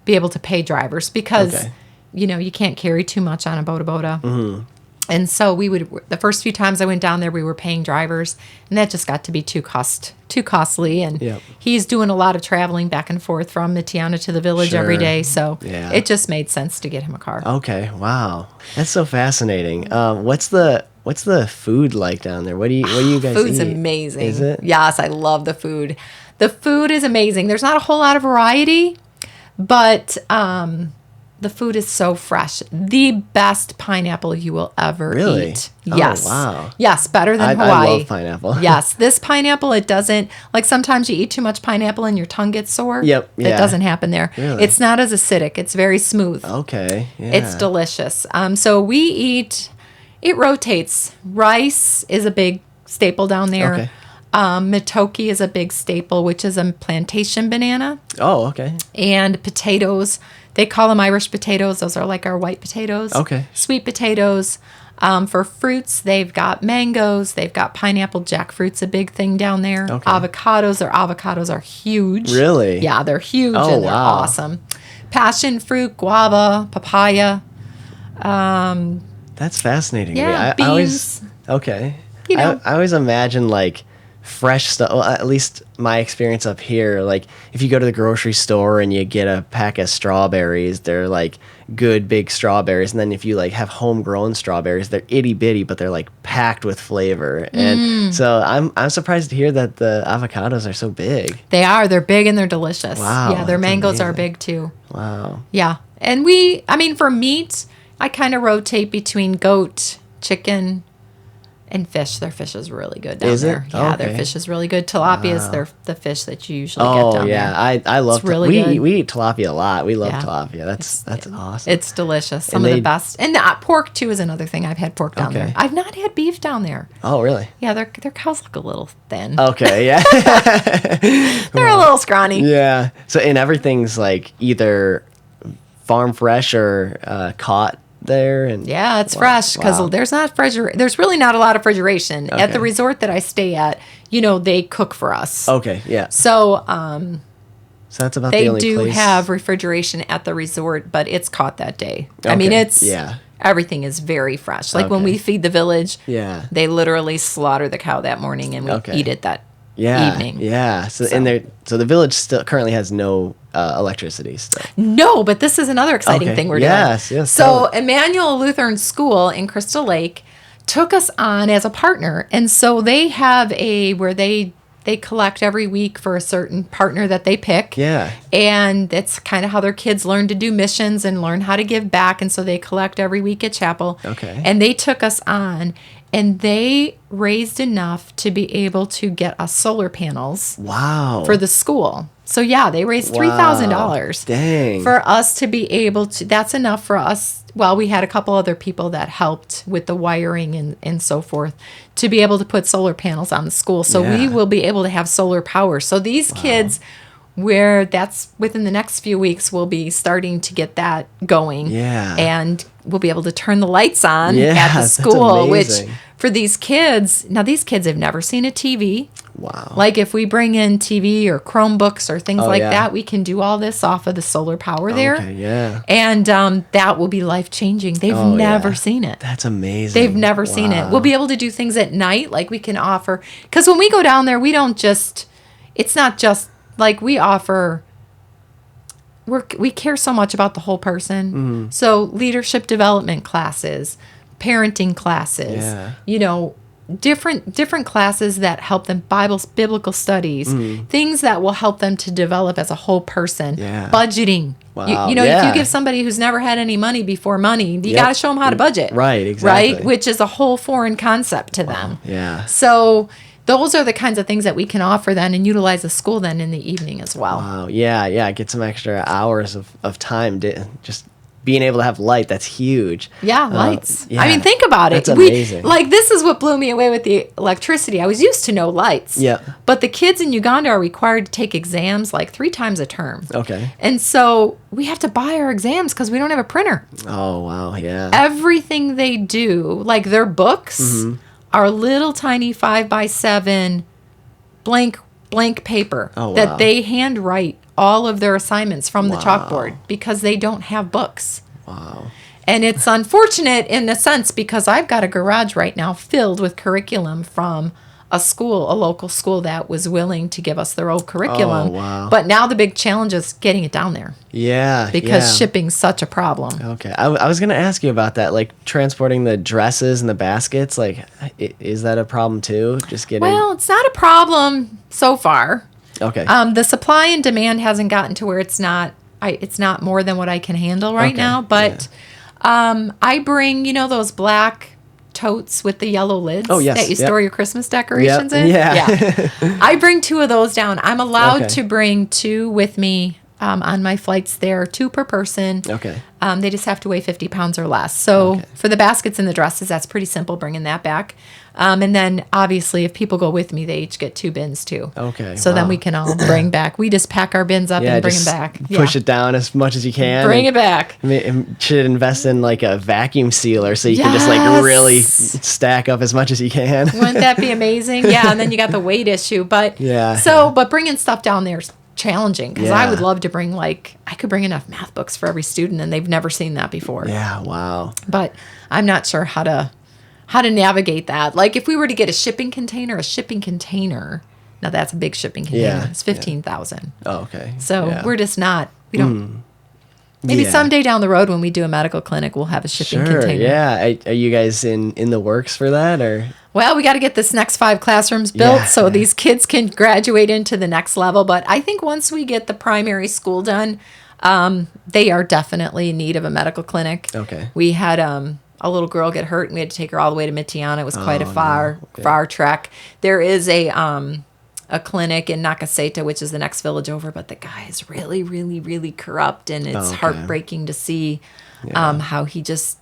be able to pay drivers because, you can't carry too much on a boda. Mm-hmm. And so the first few times I went down there, we were paying drivers, and that just got to be too costly. And he's doing a lot of traveling back and forth from Michiana to the village every day. So it just made sense to get him a car. Okay. Wow. That's so fascinating. What's the food like down there? What do you guys Food's eat? amazing. Is it? Yes, I love the food. The food is amazing. There's not a whole lot of variety, but the food is so fresh. The best pineapple you will ever eat. Yes. Oh, wow. Yes, better than Hawaii. I love pineapple. Yes. This pineapple, it doesn't, like sometimes you eat too much pineapple and your tongue gets sore. Yep. That doesn't happen there. Really? It's not as acidic. It's very smooth. Okay. Yeah. It's delicious. So we eat, it rotates. Rice is a big staple down there. Okay. Matoke is a big staple, which is a plantation banana. Oh, okay. And potatoes. They call them Irish potatoes. Those are like our white potatoes. Okay. Sweet potatoes. For fruits, they've got mangoes. They've got pineapple. Jackfruit's a big thing down there. Okay. Avocados are huge. Really? Yeah, they're huge wow. and they're awesome. Passion fruit, guava, papaya. That's fascinating to me. Yeah, I always, okay. I always imagine like fresh stuff. Well, at least my experience up here, like if you go to the grocery store and you get a pack of strawberries, they're like good big strawberries, and then if you like have homegrown strawberries, they're itty bitty, but they're like packed with flavor. And so I'm surprised to hear that the avocados are so big. They are. They're big and they're delicious. Wow, Yeah, their that's mangoes are amazing. big too. Wow. Yeah. And for meat, I kind of rotate between goat, chicken, and fish. Their fish is really good down there. Yeah, their fish is really good. Tilapia is the fish that you usually get down there. I love really we eat tilapia a lot. We love tilapia. That's awesome. It's delicious. Some of the best. And pork too is another thing. I've had pork down there. I've not had beef down there. Oh, really? Yeah, their cows look a little thin. Okay, yeah. They're a little scrawny. Yeah. So and everything's like either farm fresh or caught there, and yeah, it's fresh because there's really not a lot of refrigeration at the resort that I stay at. They cook for us. Okay, yeah. So so that's about they the only do place. have refrigeration at the resort, but it's caught that day. I Okay, mean, yeah. Everything is very fresh. Like when we feed the village, they literally slaughter the cow that morning and we eat it that evening. Yeah. So the village still currently has no electricity still. No, but this is another exciting thing we're doing. Yes. So Emmanuel Lutheran School in Crystal Lake took us on as a partner, and so they have where they collect every week for a certain partner that they pick. Yeah. And that's kind of how their kids learn to do missions and learn how to give back, and so they collect every week at chapel. Okay. And they took us on, and they raised enough to be able to get us solar panels. Wow. For the school. So yeah, they raised $3,000. Dang. For us to be able to, that's enough for us. Well, we had a couple other people that helped with the wiring and so forth to be able to put solar panels on the school. So we will be able to have solar power. So these kids, that's within the next few weeks, we'll be starting to get that going. Yeah. And we'll be able to turn the lights on at the that's school, which amazing. for these kids have never seen a TV. Wow. Like if we bring in TV or Chromebooks or things that, we can do all this off of the solar power there. Okay, yeah. And that will be life-changing. They've never seen it. That's amazing. They've never seen it. We'll be able to do things at night, like we can offer. Because when we go down there, it's not just like we offer. We care so much about the whole person. Mm-hmm. So leadership development classes, parenting classes, different classes that help them, biblical studies, things that will help them to develop as a whole person. Yeah. Budgeting Wow. If you give somebody who's never had any money before money, you got to show them how to budget. Right, exactly. Right? Which is a whole foreign concept to them. Yeah. So those are the kinds of things that we can offer then and utilize the school then in the evening as well. Wow. Yeah. Get some extra hours of time just being able to have light. That's huge. Yeah, lights. Yeah, I mean, think about it. That's amazing. This is what blew me away with the electricity. I was used to no lights. Yeah. But the kids in Uganda are required to take exams like 3 times a term. Okay. And so we have to buy our exams because we don't have a printer. Oh, wow. Yeah. Everything they do, like their books, are little tiny 5x7 blank paper that they handwrite all of their assignments from the chalkboard because they don't have books. Wow. And it's unfortunate in a sense because I've got a garage right now filled with curriculum from a local school that was willing to give us their old curriculum. Oh, wow. But now the big challenge is getting it down there. Yeah. Because shipping's such a problem. Okay. I was going to ask you about that, like transporting the dresses and the baskets. Like, is that a problem too? Just getting. Well, it's not a problem so far. Okay. The supply and demand hasn't gotten to where it's not more than what I can handle right now. But I bring, those black totes with the yellow lids that you store your Christmas decorations in. Yeah. I bring 2 of those down. I'm allowed to bring 2 with me on my flights there, 2 per person. Okay. They just have to weigh 50 pounds or less. So for the baskets and the dresses, that's pretty simple, bringing that back. And then obviously if people go with me, they each get 2 bins too. Okay. So then we can all bring back. We just pack our bins up and bring them back. Push it down as much as you can. Bring it back. Should invest in like a vacuum sealer so you can just like really stack up as much as you can. Wouldn't that be amazing? Yeah. And then you got the weight issue. But but bringing stuff down there is challenging because I would love to bring I could bring enough math books for every student and they've never seen that before. Yeah. Wow. But I'm not sure how to navigate that. Like if we were to get a shipping container, now that's a big shipping container. Yeah. It's 15,000. Oh, okay. So we're just not, we don't, maybe someday down the road when we do a medical clinic, we'll have a shipping container. Yeah. Are you guys in the works for that or? Well, we got to get this next 5 classrooms built so these kids can graduate into the next level. But I think once we get the primary school done, they are definitely in need of a medical clinic. Okay. We had a little girl get hurt and we had to take her all the way to Mitiana. It was quite a far trek. There is a clinic in Nakaseta, which is the next village over, but the guy is really, really, really corrupt, and it's heartbreaking to see how he just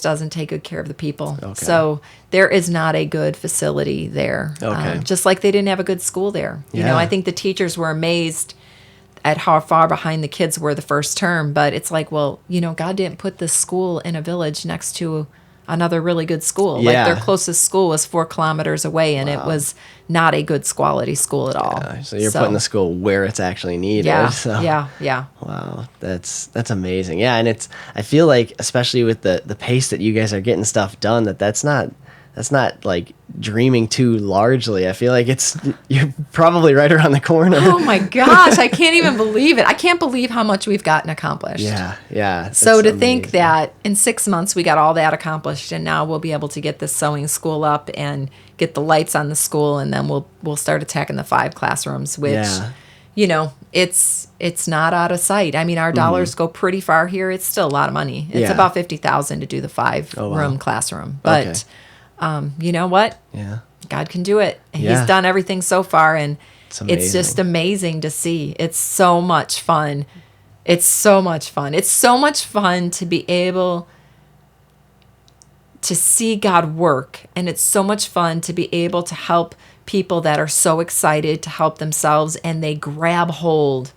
doesn't take good care of the people. Okay. So there is not a good facility there. Okay. Just like they didn't have a good school there. You know, I think the teachers were amazed at how far behind the kids were the first term, but it's like, well, God didn't put this school in a village next to another really good school. Like their closest school was 4 kilometers away, and it was not a good quality school at all. Yeah, so you're putting the school where it's actually needed. Yeah, so. yeah. Wow, that's amazing. Yeah, and I feel like, especially with the pace that you guys are getting stuff done, that's not like dreaming too largely. I feel like you're probably right around the corner. Oh my gosh, I can't even believe it. I can't believe how much we've gotten accomplished. Yeah. So to think that in 6 months we got all that accomplished, and now we'll be able to get this sewing school up and get the lights on the school, and then we'll start attacking the 5 classrooms, which it's not out of sight. I mean, our dollars go pretty far here. It's still a lot of money. It's about $50,000 to do the 5-room classroom, but. You know what? Yeah. God can do it. He's done everything so far, and it's just amazing to see. It's so much fun. It's so much fun. It's so much fun to be able to see God work, and it's so much fun to be able to help people that are so excited to help themselves, and they grab hold.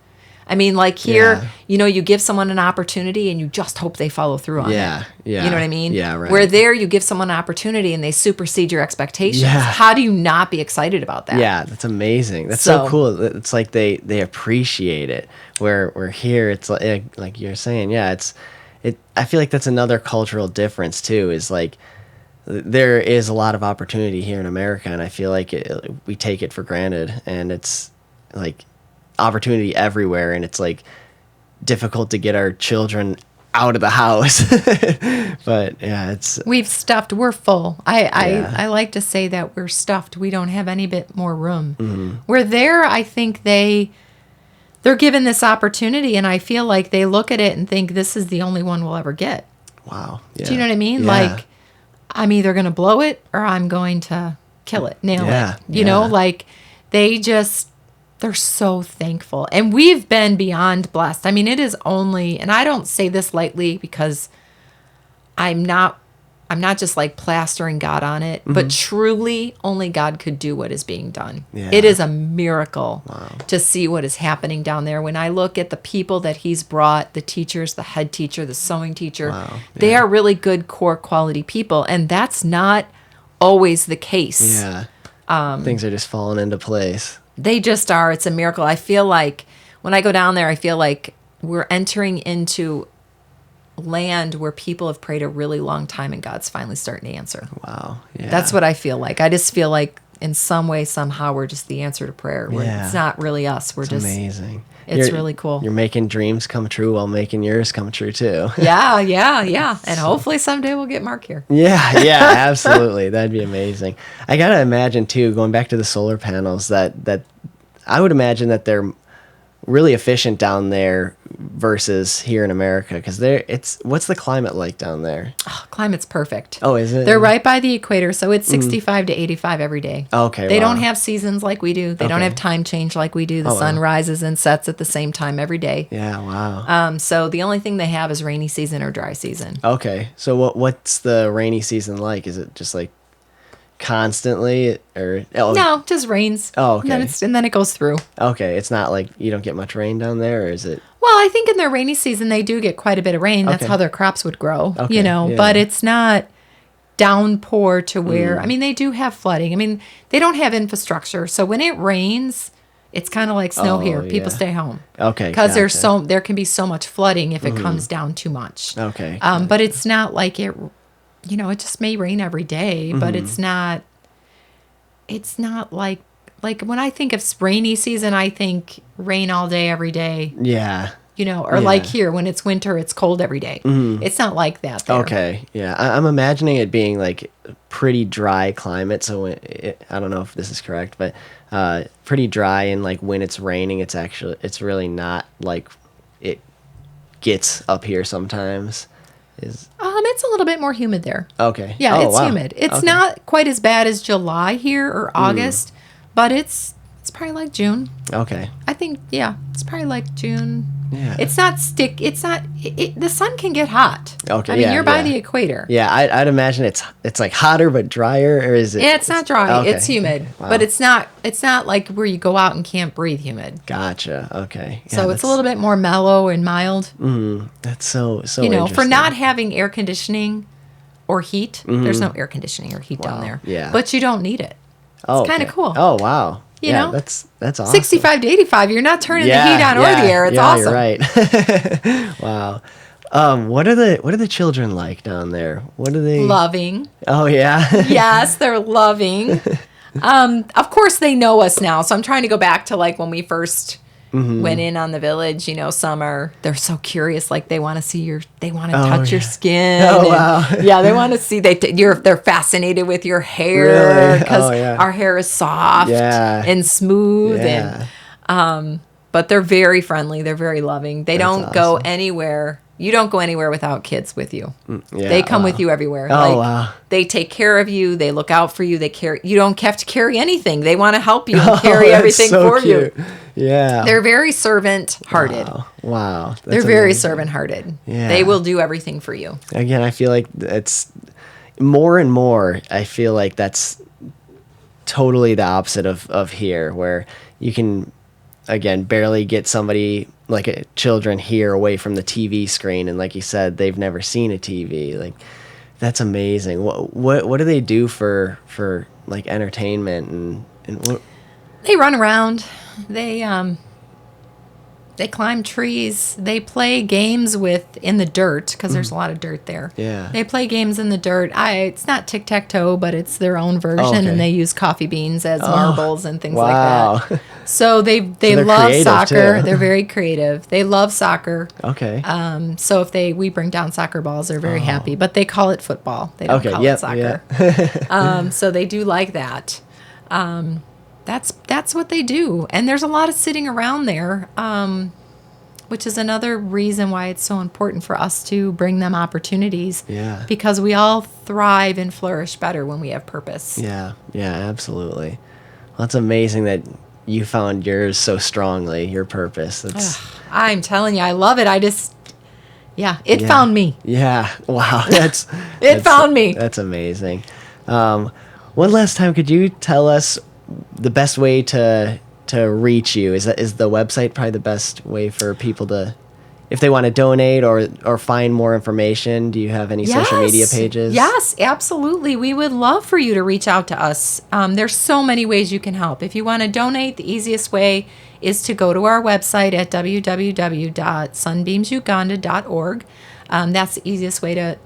I mean, like here, you give someone an opportunity and you just hope they follow through on it. Yeah. You know what I mean? Yeah, right. Where there, you give someone an opportunity and they supersede your expectations. Yeah. How do you not be excited about that? Yeah, that's amazing. That's so cool. It's like they appreciate it. Where here, it's like you're saying, I feel like that's another cultural difference too, is like there is a lot of opportunity here in America, and I feel like we take it for granted, and it's like opportunity everywhere, and it's like difficult to get our children out of the house. But we're full. I like to say that we're stuffed. We don't have any bit more room. We're there. I think they they're given this opportunity, and I feel like they look at it and think this is the only one we'll ever get. Wow. Yeah. Do you know what I mean? Yeah. Like, I'm either going to blow it or I'm going to kill it, nail Yeah. it. You know, like they're so thankful. And we've been beyond blessed. I mean, it is only, and I don't say this lightly because I'm not just like plastering God on it, but truly only God could do what is being done. Yeah. It is a miracle to see what is happening down there. When I look at the people that he's brought, the teachers, the head teacher, the sewing teacher, they are really good core quality people. And that's not always the case. Yeah. Things are just falling into place. They just are. It's a miracle. I feel like when I go down there, I feel like we're entering into land where people have prayed a really long time and God's finally starting to answer. Wow. Yeah. That's what I feel like. I just feel like in some way, somehow, we're just the answer to prayer. It's not really us. We're just amazing. It's really cool. You're making dreams come true while making yours come true too. Yeah. And hopefully someday we'll get Mark here. Yeah, absolutely. That'd be amazing. I gotta imagine too, going back to the solar panels, that I would imagine that they're really efficient down there versus here in America, because what's the climate like down there? Oh, climate's perfect. Oh, is it? They're right by the equator, so it's 65 to 85 every day. Okay. They don't have seasons like we do. They don't Okay. have time change like we do. The sun rises and sets at the same time every day. Yeah. Wow. So the only thing they have is rainy season or dry season. Okay. So what's the rainy season like? Is it just like constantly, or No, just rains. Oh, okay. And then it goes through. Okay, it's not like you don't get much rain down there, or is it? Well, I think in their rainy season they do get quite a bit of rain. That's Okay. how their crops would grow, Okay, yeah. but it's not downpour to where, I mean, they do have flooding. I mean, they don't have infrastructure. So when it rains, it's kind of like snow here. People yeah. stay home. Okay, Because gotcha. there can be so much flooding if it comes down too much. Okay. But it's not like it just may rain every day, but it's not like when I think of rainy season, I think rain all day, every day, Yeah. or like here, when it's winter, it's cold every day. It's not like that there. Okay. Yeah. I'm imagining it being like pretty dry climate. So I don't know if this is correct, but pretty dry, and like when it's raining, it's really not like it gets up here sometimes. It's a little bit more humid there. Okay. Yeah, Oh, it's wow. humid. It's Okay. not quite as bad as July here or August, but it's probably like June. Okay. I think, it's probably like June. Yeah. It's not the sun can get hot. Okay, I mean, yeah, you're by yeah. the equator. Yeah, I'd imagine it's like hotter but drier, or is it? Yeah, it's not dry. Okay. It's humid, Wow. but it's not like where you go out and can't breathe humid. Gotcha. Okay. Yeah, So it's a little bit more mellow and mild. That's so For interesting. not having air conditioning or heat. There's no air conditioning or heat down there. yeah. But you don't need it. Oh, kinda okay. cool. Oh, wow. You yeah, know? that's awesome. 65 to 85, you're not turning the heat on or the air. It's awesome. You're right. Wow. What are the children like down there? What are they? Loving. Oh yeah. Yes, they're loving. Of course they know us now. So I'm trying to go back to like when we first went in on the village. They're so curious. Like they want to see they want to touch your skin. Oh, and, wow. Yeah, they want to see. They're fascinated with your hair Really? because Oh, yeah. our hair is soft Yeah. and smooth Yeah. But they're very friendly. They're very loving. They don't go awesome. anywhere. You don't go anywhere without kids with you. Yeah, They come wow. with you everywhere. Oh, wow. They take care of you. They look out for you. You don't have to carry anything. They want to help you and carry Oh, that's everything so for cute. you. Yeah. They're very servant-hearted. Wow. That's They're very amazing. servant-hearted. Yeah. They will do everything for you. Again, I feel like it's more and more. I feel like that's totally the opposite of here, where you can, again, barely get somebody like children here away from the TV screen, and like you said, they've never seen a TV. Like, that's amazing. What do they do for like entertainment and what? They run around. They climb trees. They play games in the dirt because there's a lot of dirt there. Yeah. They play games in the dirt. It's not tic-tac-toe, but it's their own version, okay. and they use coffee beans as marbles and things Wow. like that. So they they're love creative, soccer. too. They're very creative. They love soccer. Okay. So if we bring down soccer balls, they're very happy. But they call it football. They don't Okay, call yep, it soccer. So they do like that. That's what they do. And there's a lot of sitting around there, which is another reason why it's so important for us to bring them opportunities. Yeah. Because we all thrive and flourish better when we have purpose. Yeah, absolutely. Well, it's amazing that you found yours so strongly, your purpose. I'm telling you, I love it. It found me. Yeah, wow. It found me. That's amazing. One last time, could you tell us the best way to reach you? Is the website probably the best way for people to, if they want to donate or find more information? Do you have any social media pages? Yes, absolutely. We would love for you to reach out to us. There's so many ways you can help. If you want to donate, the easiest way is to go to our website at www.sunbeamsuganda.org. That's the easiest way to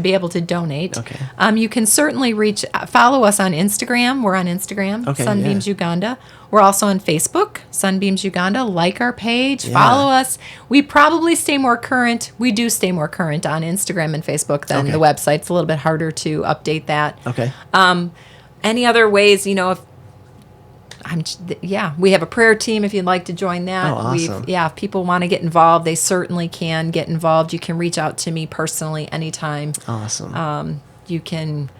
be able to donate. Okay. You can certainly follow us on Instagram. We're on Instagram, okay, Sunbeams Uganda. We're also on Facebook, Sunbeams Uganda. Like our page, follow us. We probably stay more current. We do stay more current on Instagram and Facebook than the website. It's a little bit harder to update that. Okay. Any other ways, we have a prayer team if you'd like to join that. Oh, awesome. If people want to get involved, they certainly can get involved. You can reach out to me personally anytime. Awesome. You can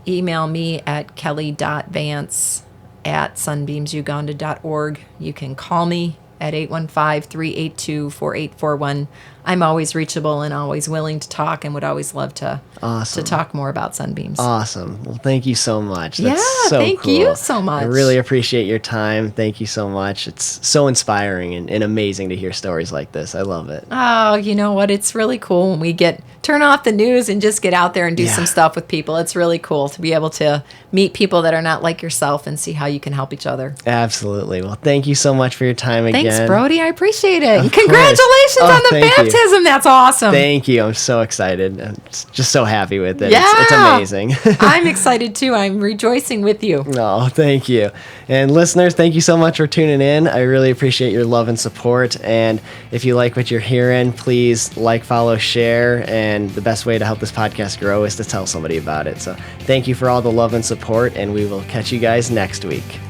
email me at kelly.vance@sunbeamsuganda.org. You can call me at 815-382-4841. I'm always reachable and always willing to talk and would always love to talk more about Sunbeams. Awesome. Well, thank you so much. That's thank cool. you so much. I really appreciate your time. Thank you so much. It's so inspiring and amazing to hear stories like this. I love it. Oh, you know what? It's really cool when we turn off the news and just get out there and do some stuff with people. It's really cool to be able to meet people that are not like yourself and see how you can help each other. Absolutely. Well, thank you so much for your time again. Thanks, Brody. I appreciate it. Of Congratulations course. on the baptism. That's awesome. Thank you. I'm so excited. I'm just so happy with it. Yeah. It's amazing. I'm excited too. I'm rejoicing with you. Oh, thank you. And listeners, thank you so much for tuning in. I really appreciate your love and support. And if you like what you're hearing, please like, follow, share. And the best way to help this podcast grow is to tell somebody about it. So thank you for all the love and support, and we will catch you guys next week.